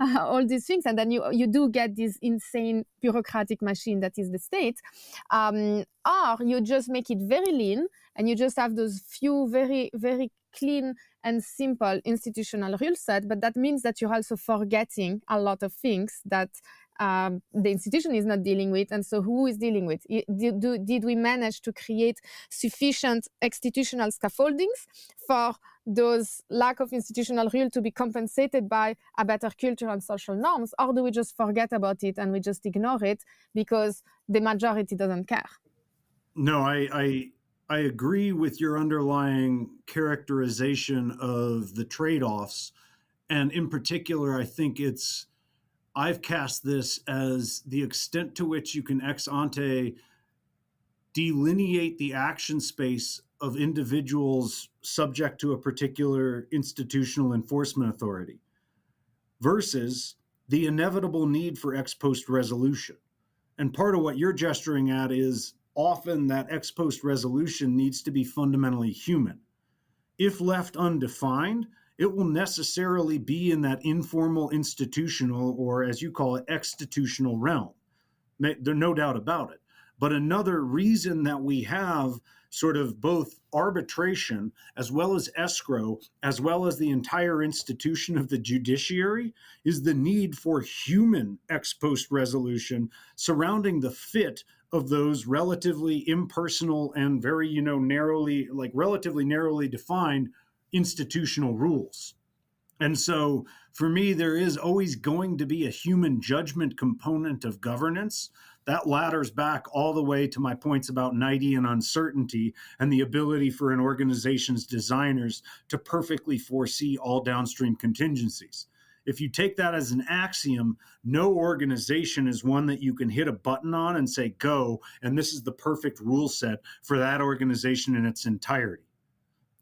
all these things, and then you do get this insane bureaucratic machine that is the state, or you just make it very lean, and you just have those few very, very clean and simple institutional rule set, but that means that you're also forgetting a lot of things that the institution is not dealing with. And so who is dealing with? Did we manage to create sufficient institutional scaffoldings for those lack of institutional rule to be compensated by a better culture and social norms? Or do we just forget about it and we just ignore it because the majority doesn't care? No, I agree with your underlying characterization of the trade-offs. And in particular, I think I've cast this as the extent to which you can ex ante delineate the action space of individuals subject to a particular institutional enforcement authority versus the inevitable need for ex post resolution. And part of what you're gesturing at is often that ex post resolution needs to be fundamentally human. If left undefined, it will necessarily be in that informal institutional, or as you call it, exstitutional realm. There's no doubt about it. But another reason that we have sort of both arbitration as well as escrow, as well as the entire institution of the judiciary, is the need for human ex post resolution surrounding the fit of those relatively impersonal and very, relatively narrowly defined institutional rules. And so for me, there is always going to be a human judgment component of governance. That ladders back all the way to my points about nighty and uncertainty and the ability for an organization's designers to perfectly foresee all downstream contingencies. If you take that as an axiom, no organization is one that you can hit a button on and say, go, and this is the perfect rule set for that organization in its entirety.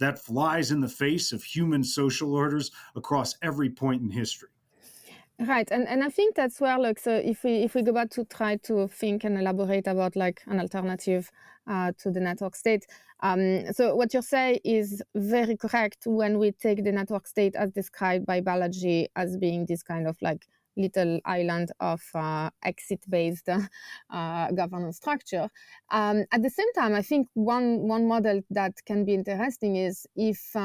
That flies in the face of human social orders across every point in history. Right, and I think that's where, like, so if we go back to try to think and elaborate about like an alternative to the network state. So what you say is very correct when we take the network state as described by Balaji as being this kind of like little island of exit-based governance structure. At the same time, I think one model that can be interesting is if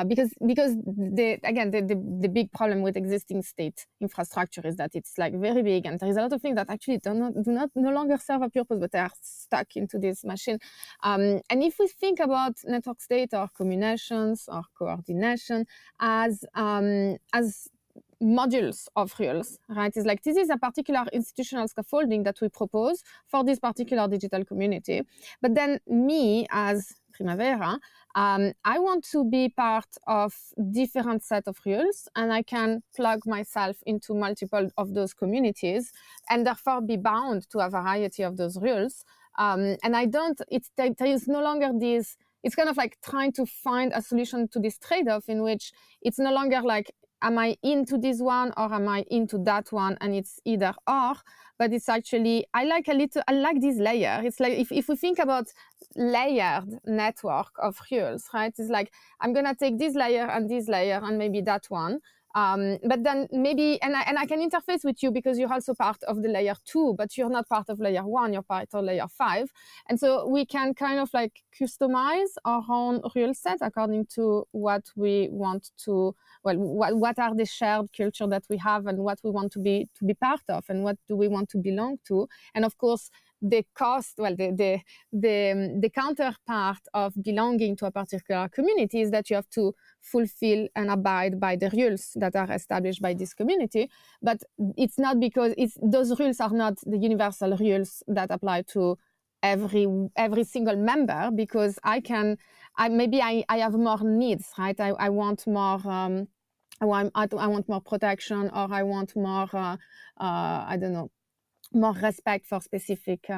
because the big problem with existing state infrastructure is that it's like very big, and there is a lot of things that actually no longer serve a purpose, but they are stuck into this machine. And if we think about network state or communications or coordination as modules of rules, right? It's like this is a particular institutional scaffolding that we propose for this particular digital community. But then me as Primavera, I want to be part of different set of rules, and I can plug myself into multiple of those communities and therefore be bound to a variety of those rules. And there is no longer this, it's kind of like trying to find a solution to this trade-off in which it's no longer like, am I into this one or am I into that one? And it's either or, but it's actually, I like this layer. It's like, if we think about layered network of rules, right? It's like, I'm going to take this layer and maybe that one. But then maybe, and I can interface with you because you're also part of the layer 2, but you're not part of layer 1, you're part of layer 5. And so we can kind of like customize our own rule set according to what we want to, what are the shared culture that we have and what we want to be part of and what do we want to belong to. And of course, the cost, well, the counterpart of belonging to a particular community is that you have to fulfill and abide by the rules that are established by this community. But it's not because those rules are not the universal rules that apply to every single member, because I have more needs, right? I want more. I want more protection, or I want more. I don't know, more respect for specific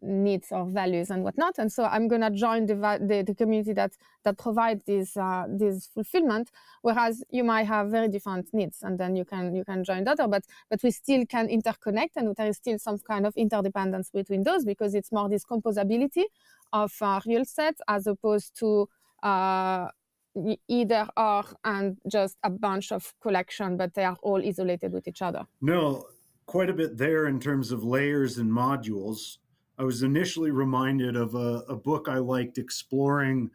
needs or values and whatnot. And so I'm gonna join the community that provides this fulfillment, whereas you might have very different needs, and then you can join that. But we still can interconnect, and there is still some kind of interdependence between those, because it's more this composability of real sets as opposed to either or and just a bunch of collection, but they are all isolated with each other. No, quite a bit there in terms of layers and modules. I was initially reminded of a book I liked exploring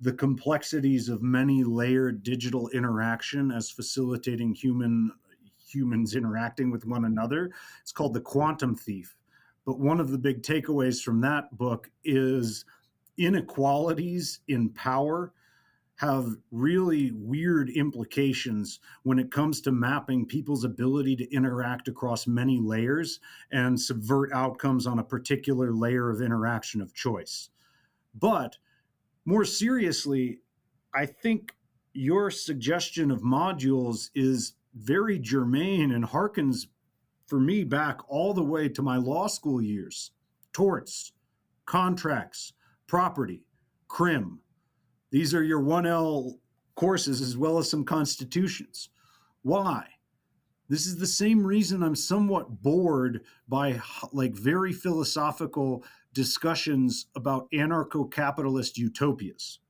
the complexities of many layered digital interaction as facilitating humans interacting with one another. It's called The Quantum Thief. But one of the big takeaways from that book is inequalities in power have really weird implications when it comes to mapping people's ability to interact across many layers and subvert outcomes on a particular layer of interaction of choice. But more seriously, I think your suggestion of modules is very germane and harkens for me back all the way to my law school years. Torts, contracts, property, crim. These are your 1L courses as well as some constitutions. Why? This is the same reason I'm somewhat bored by very philosophical discussions about anarcho-capitalist utopias.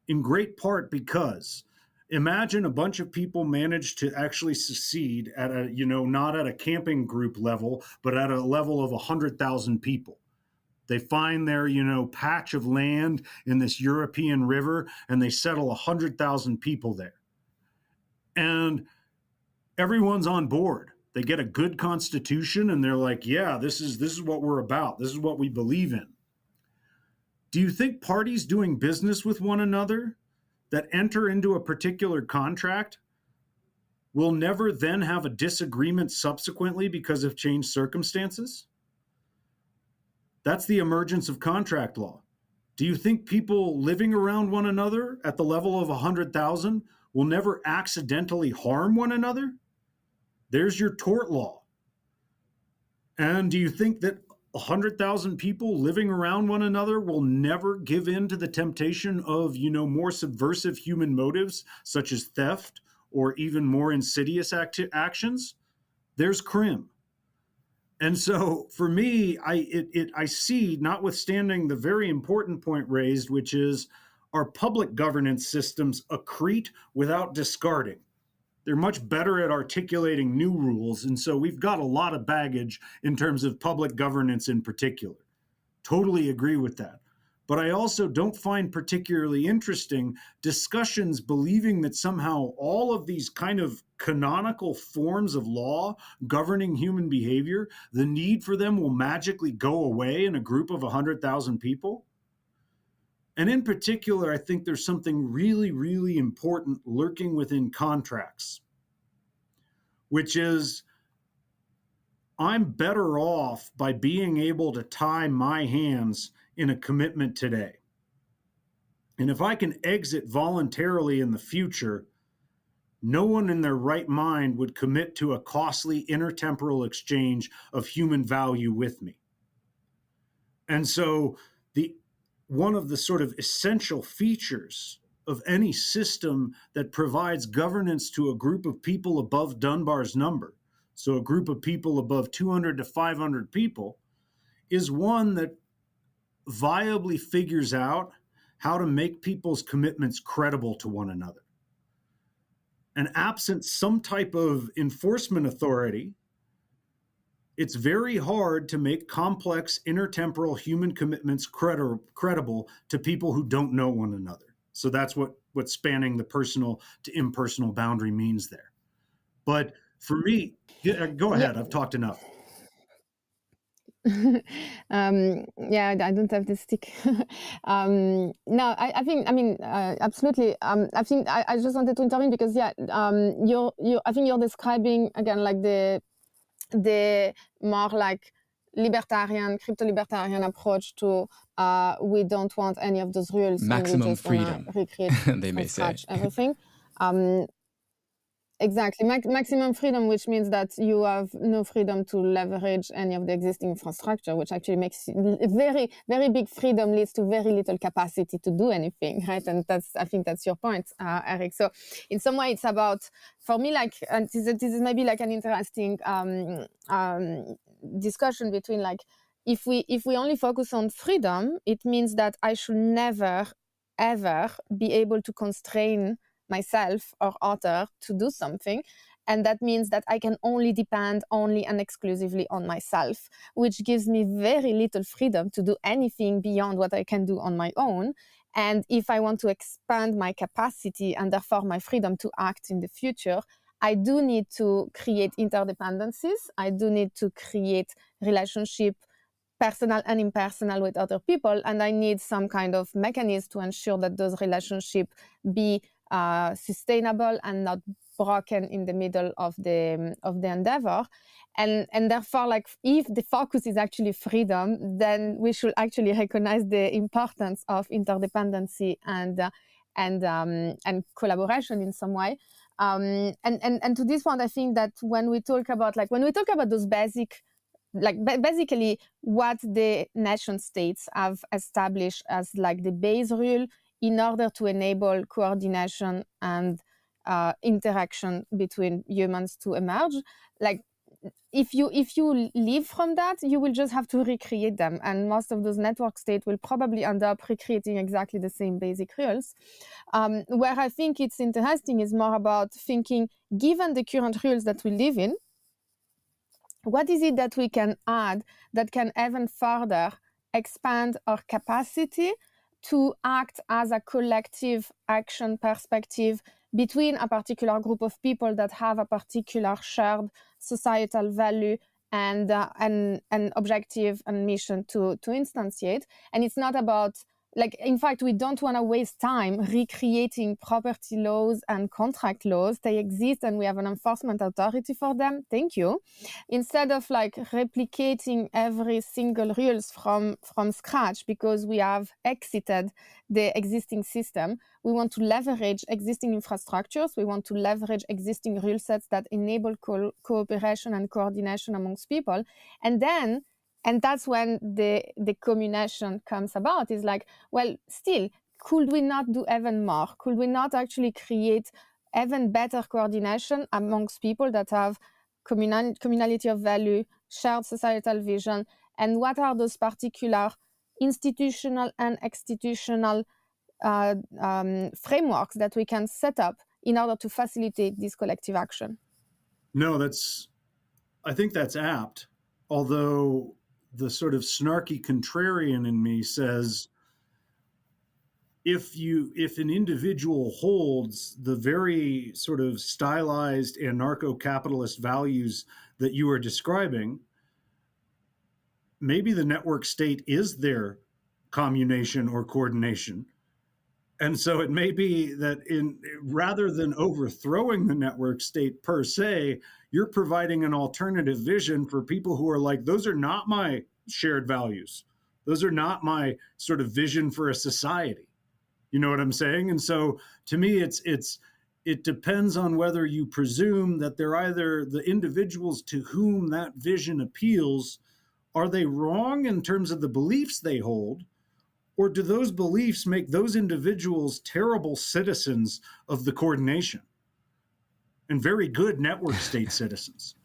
In great part because imagine a bunch of people manage to actually succeed at not at a camping group level, but at a level of 100,000 people. They find their, patch of land in this European river, and they settle 100,000 people there. And everyone's on board. They get a good constitution, and they're like, yeah, this is what we're about. This is what we believe in. Do you think parties doing business with one another that enter into a particular contract will never then have a disagreement subsequently because of changed circumstances? That's the emergence of contract law. Do you think people living around one another at the level of 100,000 will never accidentally harm one another? There's your tort law. And do you think that 100,000 people living around one another will never give in to the temptation of, more subversive human motives, such as theft or even more insidious actions? There's crim. And so for me, I see, notwithstanding the very important point raised, which is our public governance systems accrete without discarding. They're much better at articulating new rules. And so we've got a lot of baggage in terms of public governance in particular. Totally agree with that. But I also don't find particularly interesting discussions believing that somehow all of these kind of canonical forms of law governing human behavior, the need for them will magically go away in a group of 100,000 people. And in particular, I think there's something really, really important lurking within contracts, which is I'm better off by being able to tie my hands in a commitment today. And if I can exit voluntarily in the future, no one in their right mind would commit to a costly intertemporal exchange of human value with me. And so one of the sort of essential features of any system that provides governance to a group of people above Dunbar's number, so a group of people above 200 to 500 people, is one that viably figures out how to make people's commitments credible to one another. And absent some type of enforcement authority, it's very hard to make complex intertemporal human commitments credible to people who don't know one another. So that's what spanning the personal to impersonal boundary means there. But for me, go ahead. I've talked enough. Yeah, I don't have the stick. No, I think, absolutely. I think I just wanted to intervene because, I think you're describing again like the more like libertarian, crypto-libertarian approach to we don't want any of those rules. Maximum and we just freedom, recreate they may from scratch say. everything. Exactly, maximum freedom, which means that you have no freedom to leverage any of the existing infrastructure, which actually makes very, very big freedom leads to very little capacity to do anything, right? And I think that's your point, Eric. So in some way, it's about, for me, like, and this is maybe like an interesting discussion between like, if we only focus on freedom, it means that I should never, ever be able to constrain myself or other to do something. And that means that I can only depend only and exclusively on myself, which gives me very little freedom to do anything beyond what I can do on my own. And if I want to expand my capacity and therefore my freedom to act in the future, I do need to create interdependencies. I do need to create relationship, personal and impersonal, with other people. And I need some kind of mechanism to ensure that those relationships be sustainable and not broken in the middle of the endeavor. And therefore, like, if the focus is actually freedom, then we should actually recognize the importance of interdependency and collaboration in some way. And to this point, I think that when we talk about those basic, basically what the nation states have established as like the base rule in order to enable coordination and interaction between humans to emerge, like, if you live from that, you will just have to recreate them. And most of those network states will probably end up recreating exactly the same basic rules. Where I think it's interesting is more about thinking, given the current rules that we live in, what is it that we can add that can even further expand our capacity to act as a collective action perspective between a particular group of people that have a particular shared societal value and objective and mission to instantiate. And it's not about, like, in fact, we don't want to waste time recreating property laws and contract laws. They exist and we have an enforcement authority for them. Thank you. Instead of like replicating every single rules from scratch because we have exited the existing system, we want to leverage existing infrastructures. We want to leverage existing rule sets that enable cooperation and coordination amongst people. And that's when the communation comes about. Is like, well, still, could we not do even more? Could we not actually create even better coordination amongst people that have communality of value, shared societal vision, and what are those particular institutional and institutional frameworks that we can set up in order to facilitate this collective action? No, I think that's apt, although the sort of snarky contrarian in me says, if an individual holds the very sort of stylized anarcho-capitalist values that you are describing, maybe the network state is their communation or coordination. And so it may be that rather than overthrowing the network state per se, you're providing an alternative vision for people who are like, those are not my shared values. Those are not my sort of vision for a society. You know what I'm saying? And so to me, it depends on whether you presume that they're either the individuals to whom that vision appeals, are they wrong in terms of the beliefs they hold? Or do those beliefs make those individuals terrible citizens of the coordination and very good network state citizens?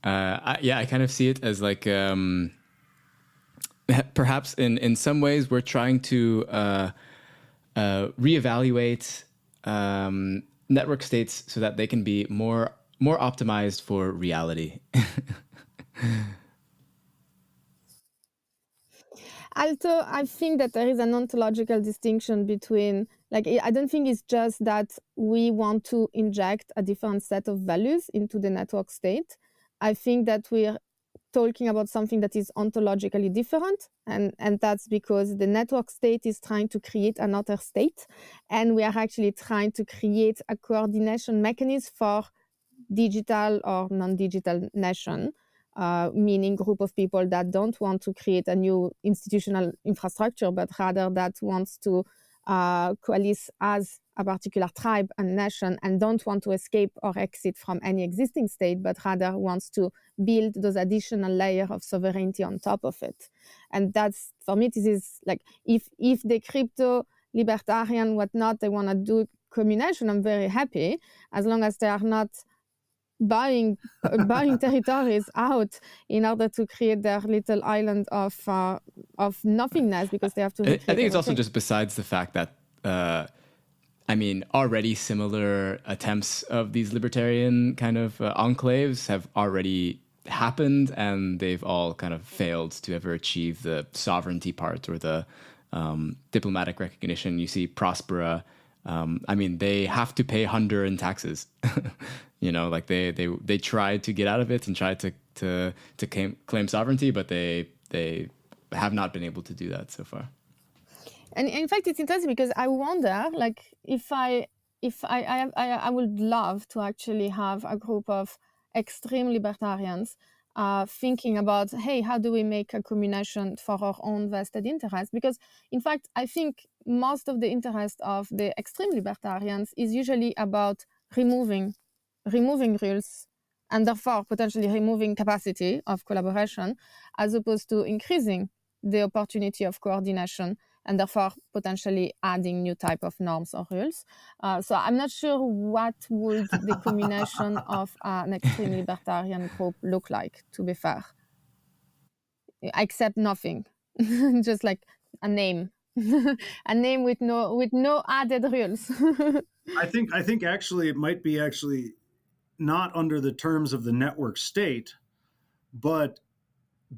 I kind of see it as like, perhaps in some ways we're trying to reevaluate network states so that they can be more optimized for reality. Also, I think that there is an ontological distinction between, like, I don't think it's just that we want to inject a different set of values into the network state. I think that we're talking about something that is ontologically different, and that's because the network state is trying to create another state, and we are actually trying to create a coordination mechanism for digital or non-digital nation, meaning group of people that don't want to create a new institutional infrastructure, but rather that wants to coalesce as a particular tribe and nation, and don't want to escape or exit from any existing state, but rather wants to build those additional layer of sovereignty on top of it. And that's, for me, this is like, if the crypto libertarian, whatnot, they want to do communation, I'm very happy, as long as they are not buying territories out in order to create their little island of nothingness, because they have to. I think it's also just besides the fact that already similar attempts of these libertarian kind of enclaves have already happened, and they've all kind of failed to ever achieve the sovereignty part or the diplomatic recognition. You see Prospera. They have to pay Hunder in taxes. Like they tried to get out of it and tried to claim sovereignty, but they have not been able to do that so far. And in fact, it's interesting because I wonder, like, if I would love to actually have a group of extreme libertarians thinking about, hey, how do we make a communation for our own vested interest? Because in fact, I think most of the interest of the extreme libertarians is usually about removing rules, and therefore potentially removing capacity of collaboration, as opposed to increasing the opportunity of coordination, and therefore potentially adding new type of norms or rules. So I'm not sure what would the combination of an extreme libertarian group look like, to be fair. Except nothing, just like a name. A name with no added rules. I think actually it might be actually not under the terms of the network state, but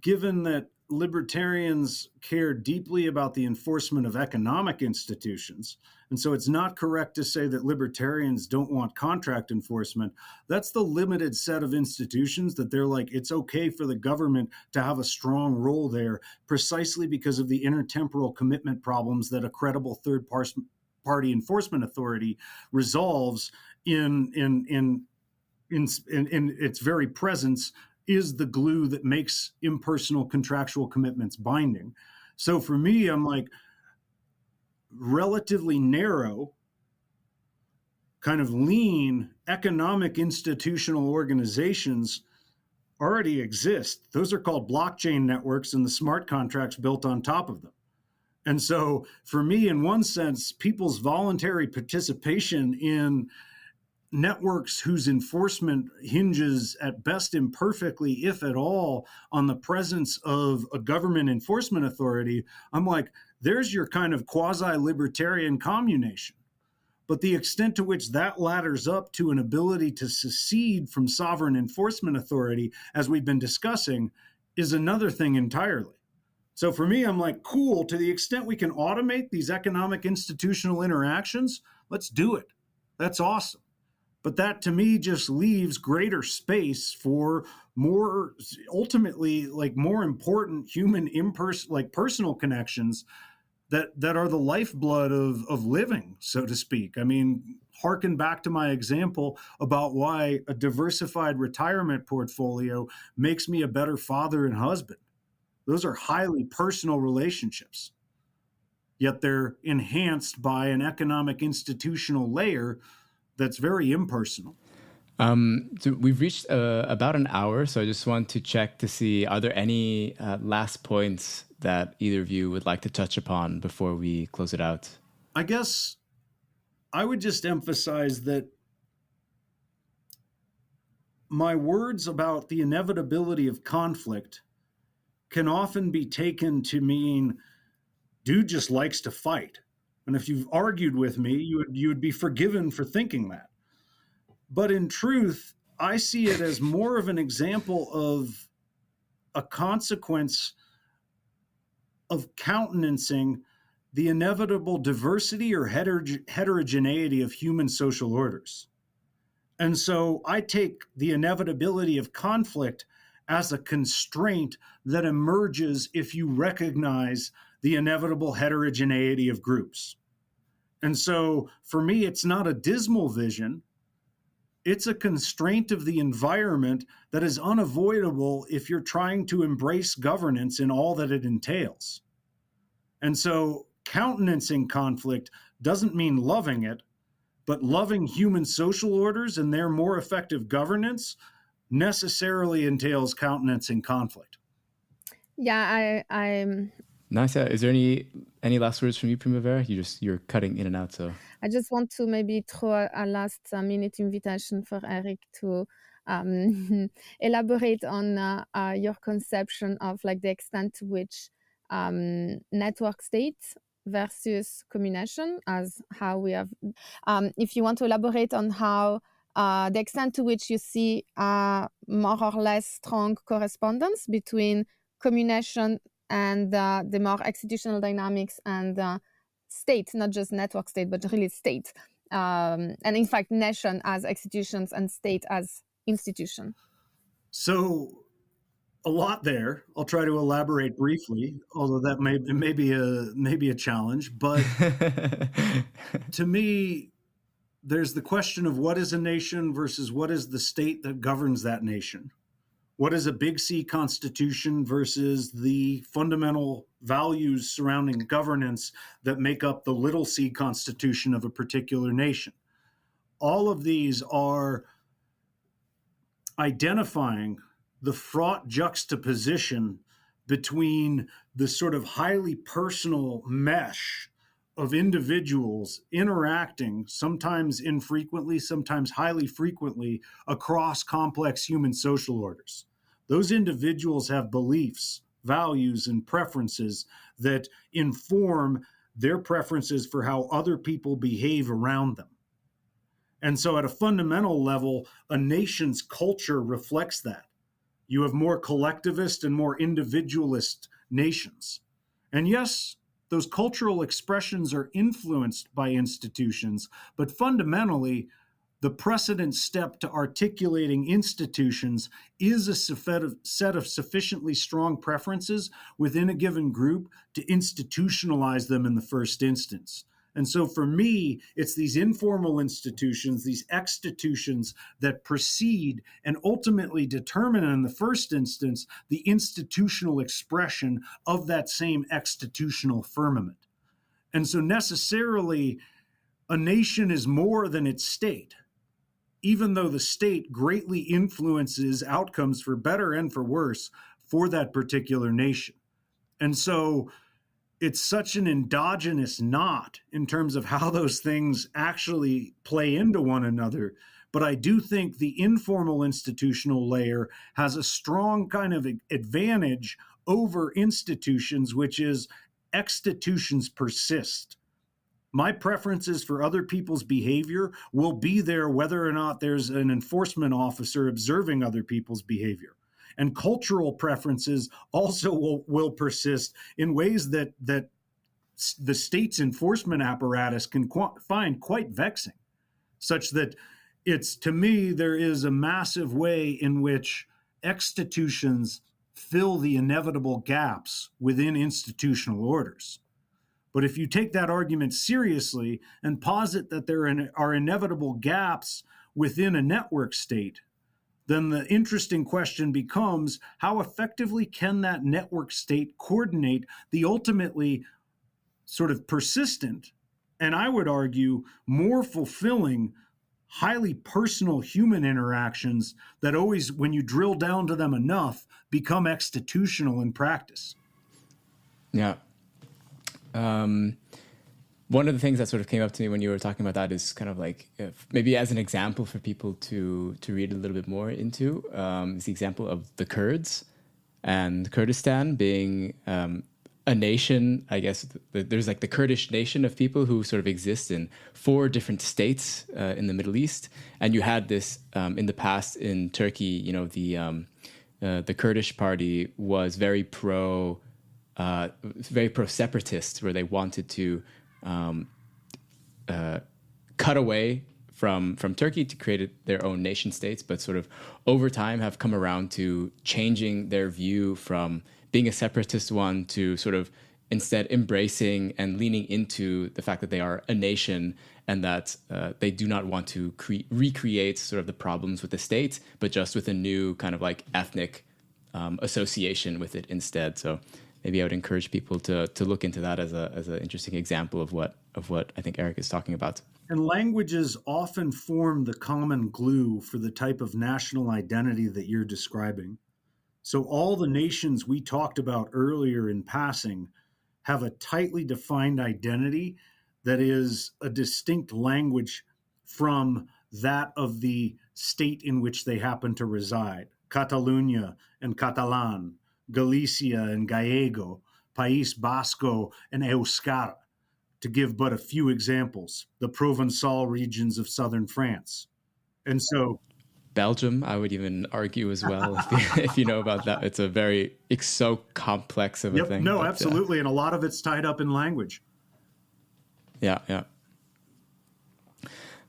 given that libertarians care deeply about the enforcement of economic institutions, and so it's not correct to say that libertarians don't want contract enforcement. That's the limited set of institutions that they're like, it's okay for the government to have a strong role there, precisely because of the intertemporal commitment problems that a credible third-party enforcement authority resolves in its very presence is the glue that makes impersonal contractual commitments binding. So for me, I'm like, relatively narrow, kind of lean economic institutional organizations already exist. Those are called blockchain networks, and the smart contracts built on top of them. And so for me, in one sense, people's voluntary participation in networks whose enforcement hinges at best imperfectly, if at all, on the presence of a government enforcement authority, I'm like, there's your kind of quasi-libertarian communation. But the extent to which that ladders up to an ability to secede from sovereign enforcement authority, as we've been discussing, is another thing entirely. So for me, I'm like, cool, to the extent we can automate these economic institutional interactions, let's do it. That's awesome. But that, to me, just leaves greater space for more, ultimately, like more important human personal connections that are the lifeblood of living, so to speak. I mean, harken back to my example about why a diversified retirement portfolio makes me a better father and husband. Those are highly personal relationships, yet they're enhanced by an economic institutional layer that's very impersonal. So we've reached about an hour, so I just want to check to see, are there any last points that either of you would like to touch upon before we close it out? I guess I would just emphasize that my words about the inevitability of conflict can often be taken to mean dude just likes to fight. And if you've argued with me, you would be forgiven for thinking that. But in truth, I see it as more of an example of a consequence of countenancing the inevitable diversity or heterogeneity of human social orders. And so I take the inevitability of conflict as a constraint that emerges if you recognize the inevitable heterogeneity of groups. And so for me, it's not a dismal vision. It's a constraint of the environment that is unavoidable if you're trying to embrace governance in all that it entails. And so countenancing conflict doesn't mean loving it, but loving human social orders and their more effective governance necessarily entails countenancing conflict. Yeah, I'm Nice. Is there any last words from you, Primavera? You're cutting in and out, so. I just want to maybe throw a last minute invitation for Eric to elaborate on your conception of like the extent to which network state versus communation, as how we have, if you want to elaborate on how the extent to which you see more or less strong correspondence between communation and the more institutional dynamics and state, not just network state, but really state. And in fact, nation as institutions and state as institution. So a lot there. I'll try to elaborate briefly, although that may be a challenge. But to me, there's the question of what is a nation versus what is the state that governs that nation. What is a big C constitution versus the fundamental values surrounding governance that make up the little c constitution of a particular nation? All of these are identifying the fraught juxtaposition between the sort of highly personal mesh of individuals interacting, sometimes infrequently, sometimes highly frequently, across complex human social orders. Those individuals have beliefs, values, and preferences that inform their preferences for how other people behave around them. And so at a fundamental level, a nation's culture reflects that. You have more collectivist and more individualist nations. And yes, those cultural expressions are influenced by institutions, but fundamentally, the precedent step to articulating institutions is a set of sufficiently strong preferences within a given group to institutionalize them in the first instance. And so for me, it's these informal institutions, these exstitutions that precede and ultimately determine in the first instance the institutional expression of that same exstitutional firmament. And so necessarily, a nation is more than its state, even though the state greatly influences outcomes for better and for worse for that particular nation. And so it's such an endogenous knot in terms of how those things actually play into one another. But I do think the informal institutional layer has a strong kind of advantage over institutions, which is exstitutions persist. My preferences for other people's behavior will be there whether or not there's an enforcement officer observing other people's behavior. And cultural preferences also will persist in ways that the state's enforcement apparatus can find quite vexing, such that it's, to me, there is a massive way in which exstitutions fill the inevitable gaps within institutional orders. But if you take that argument seriously and posit that there are inevitable gaps within a network state, then the interesting question becomes, how effectively can that network state coordinate the ultimately sort of persistent, and I would argue more fulfilling, highly personal human interactions that always, when you drill down to them enough, become exstitutional in practice? Yeah. One of the things that sort of came up to me when you were talking about that is kind of like, maybe as an example for people to read a little bit more into, is the example of the Kurds and Kurdistan being a nation. I guess there's like the Kurdish nation of people who sort of exist in 4 different states in the Middle East. And you had this in the past in Turkey, you know, the Kurdish party was very pro-separatist, where they wanted to cut away from Turkey to create their own nation states, but sort of over time have come around to changing their view from being a separatist one to sort of instead embracing and leaning into the fact that they are a nation and that they do not want to recreate sort of the problems with the state, but just with a new kind of like ethnic association with it instead. So maybe I would encourage people to look into that as an interesting example of what I think Eric is talking about. And languages often form the common glue for the type of national identity that you're describing. So all the nations we talked about earlier in passing have a tightly defined identity that is a distinct language from that of the state in which they happen to reside. Catalunya and Catalan, Galicia and Gallego, País Vasco and Euskara, to give but a few examples, the Provençal regions of southern France. And so Belgium, I would even argue as well, if you know about that. It's so complex of a thing. No, absolutely. And a lot of it's tied up in language. Yeah.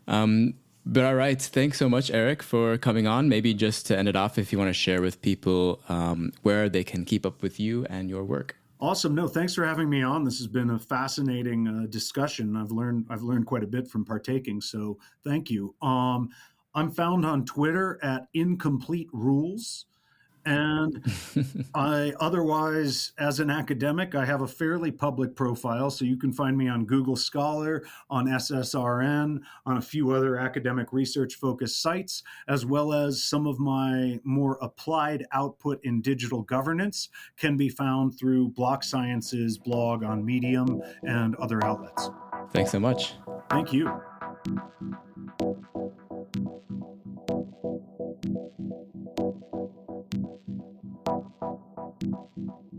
But all right. Thanks so much, Eric, for coming on. Maybe just to end it off, if you want to share with people where they can keep up with you and your work. Awesome. No, thanks for having me on. This has been a fascinating discussion. I've learned quite a bit from partaking. So thank you. I'm found on Twitter at Incomplete Rules. And otherwise, as an academic, I have a fairly public profile. So you can find me on Google Scholar, on SSRN, on a few other academic research focused sites, as well as some of my more applied output in digital governance can be found through Block Science's blog on Medium and other outlets. Thanks so much. Thank you. Thank you.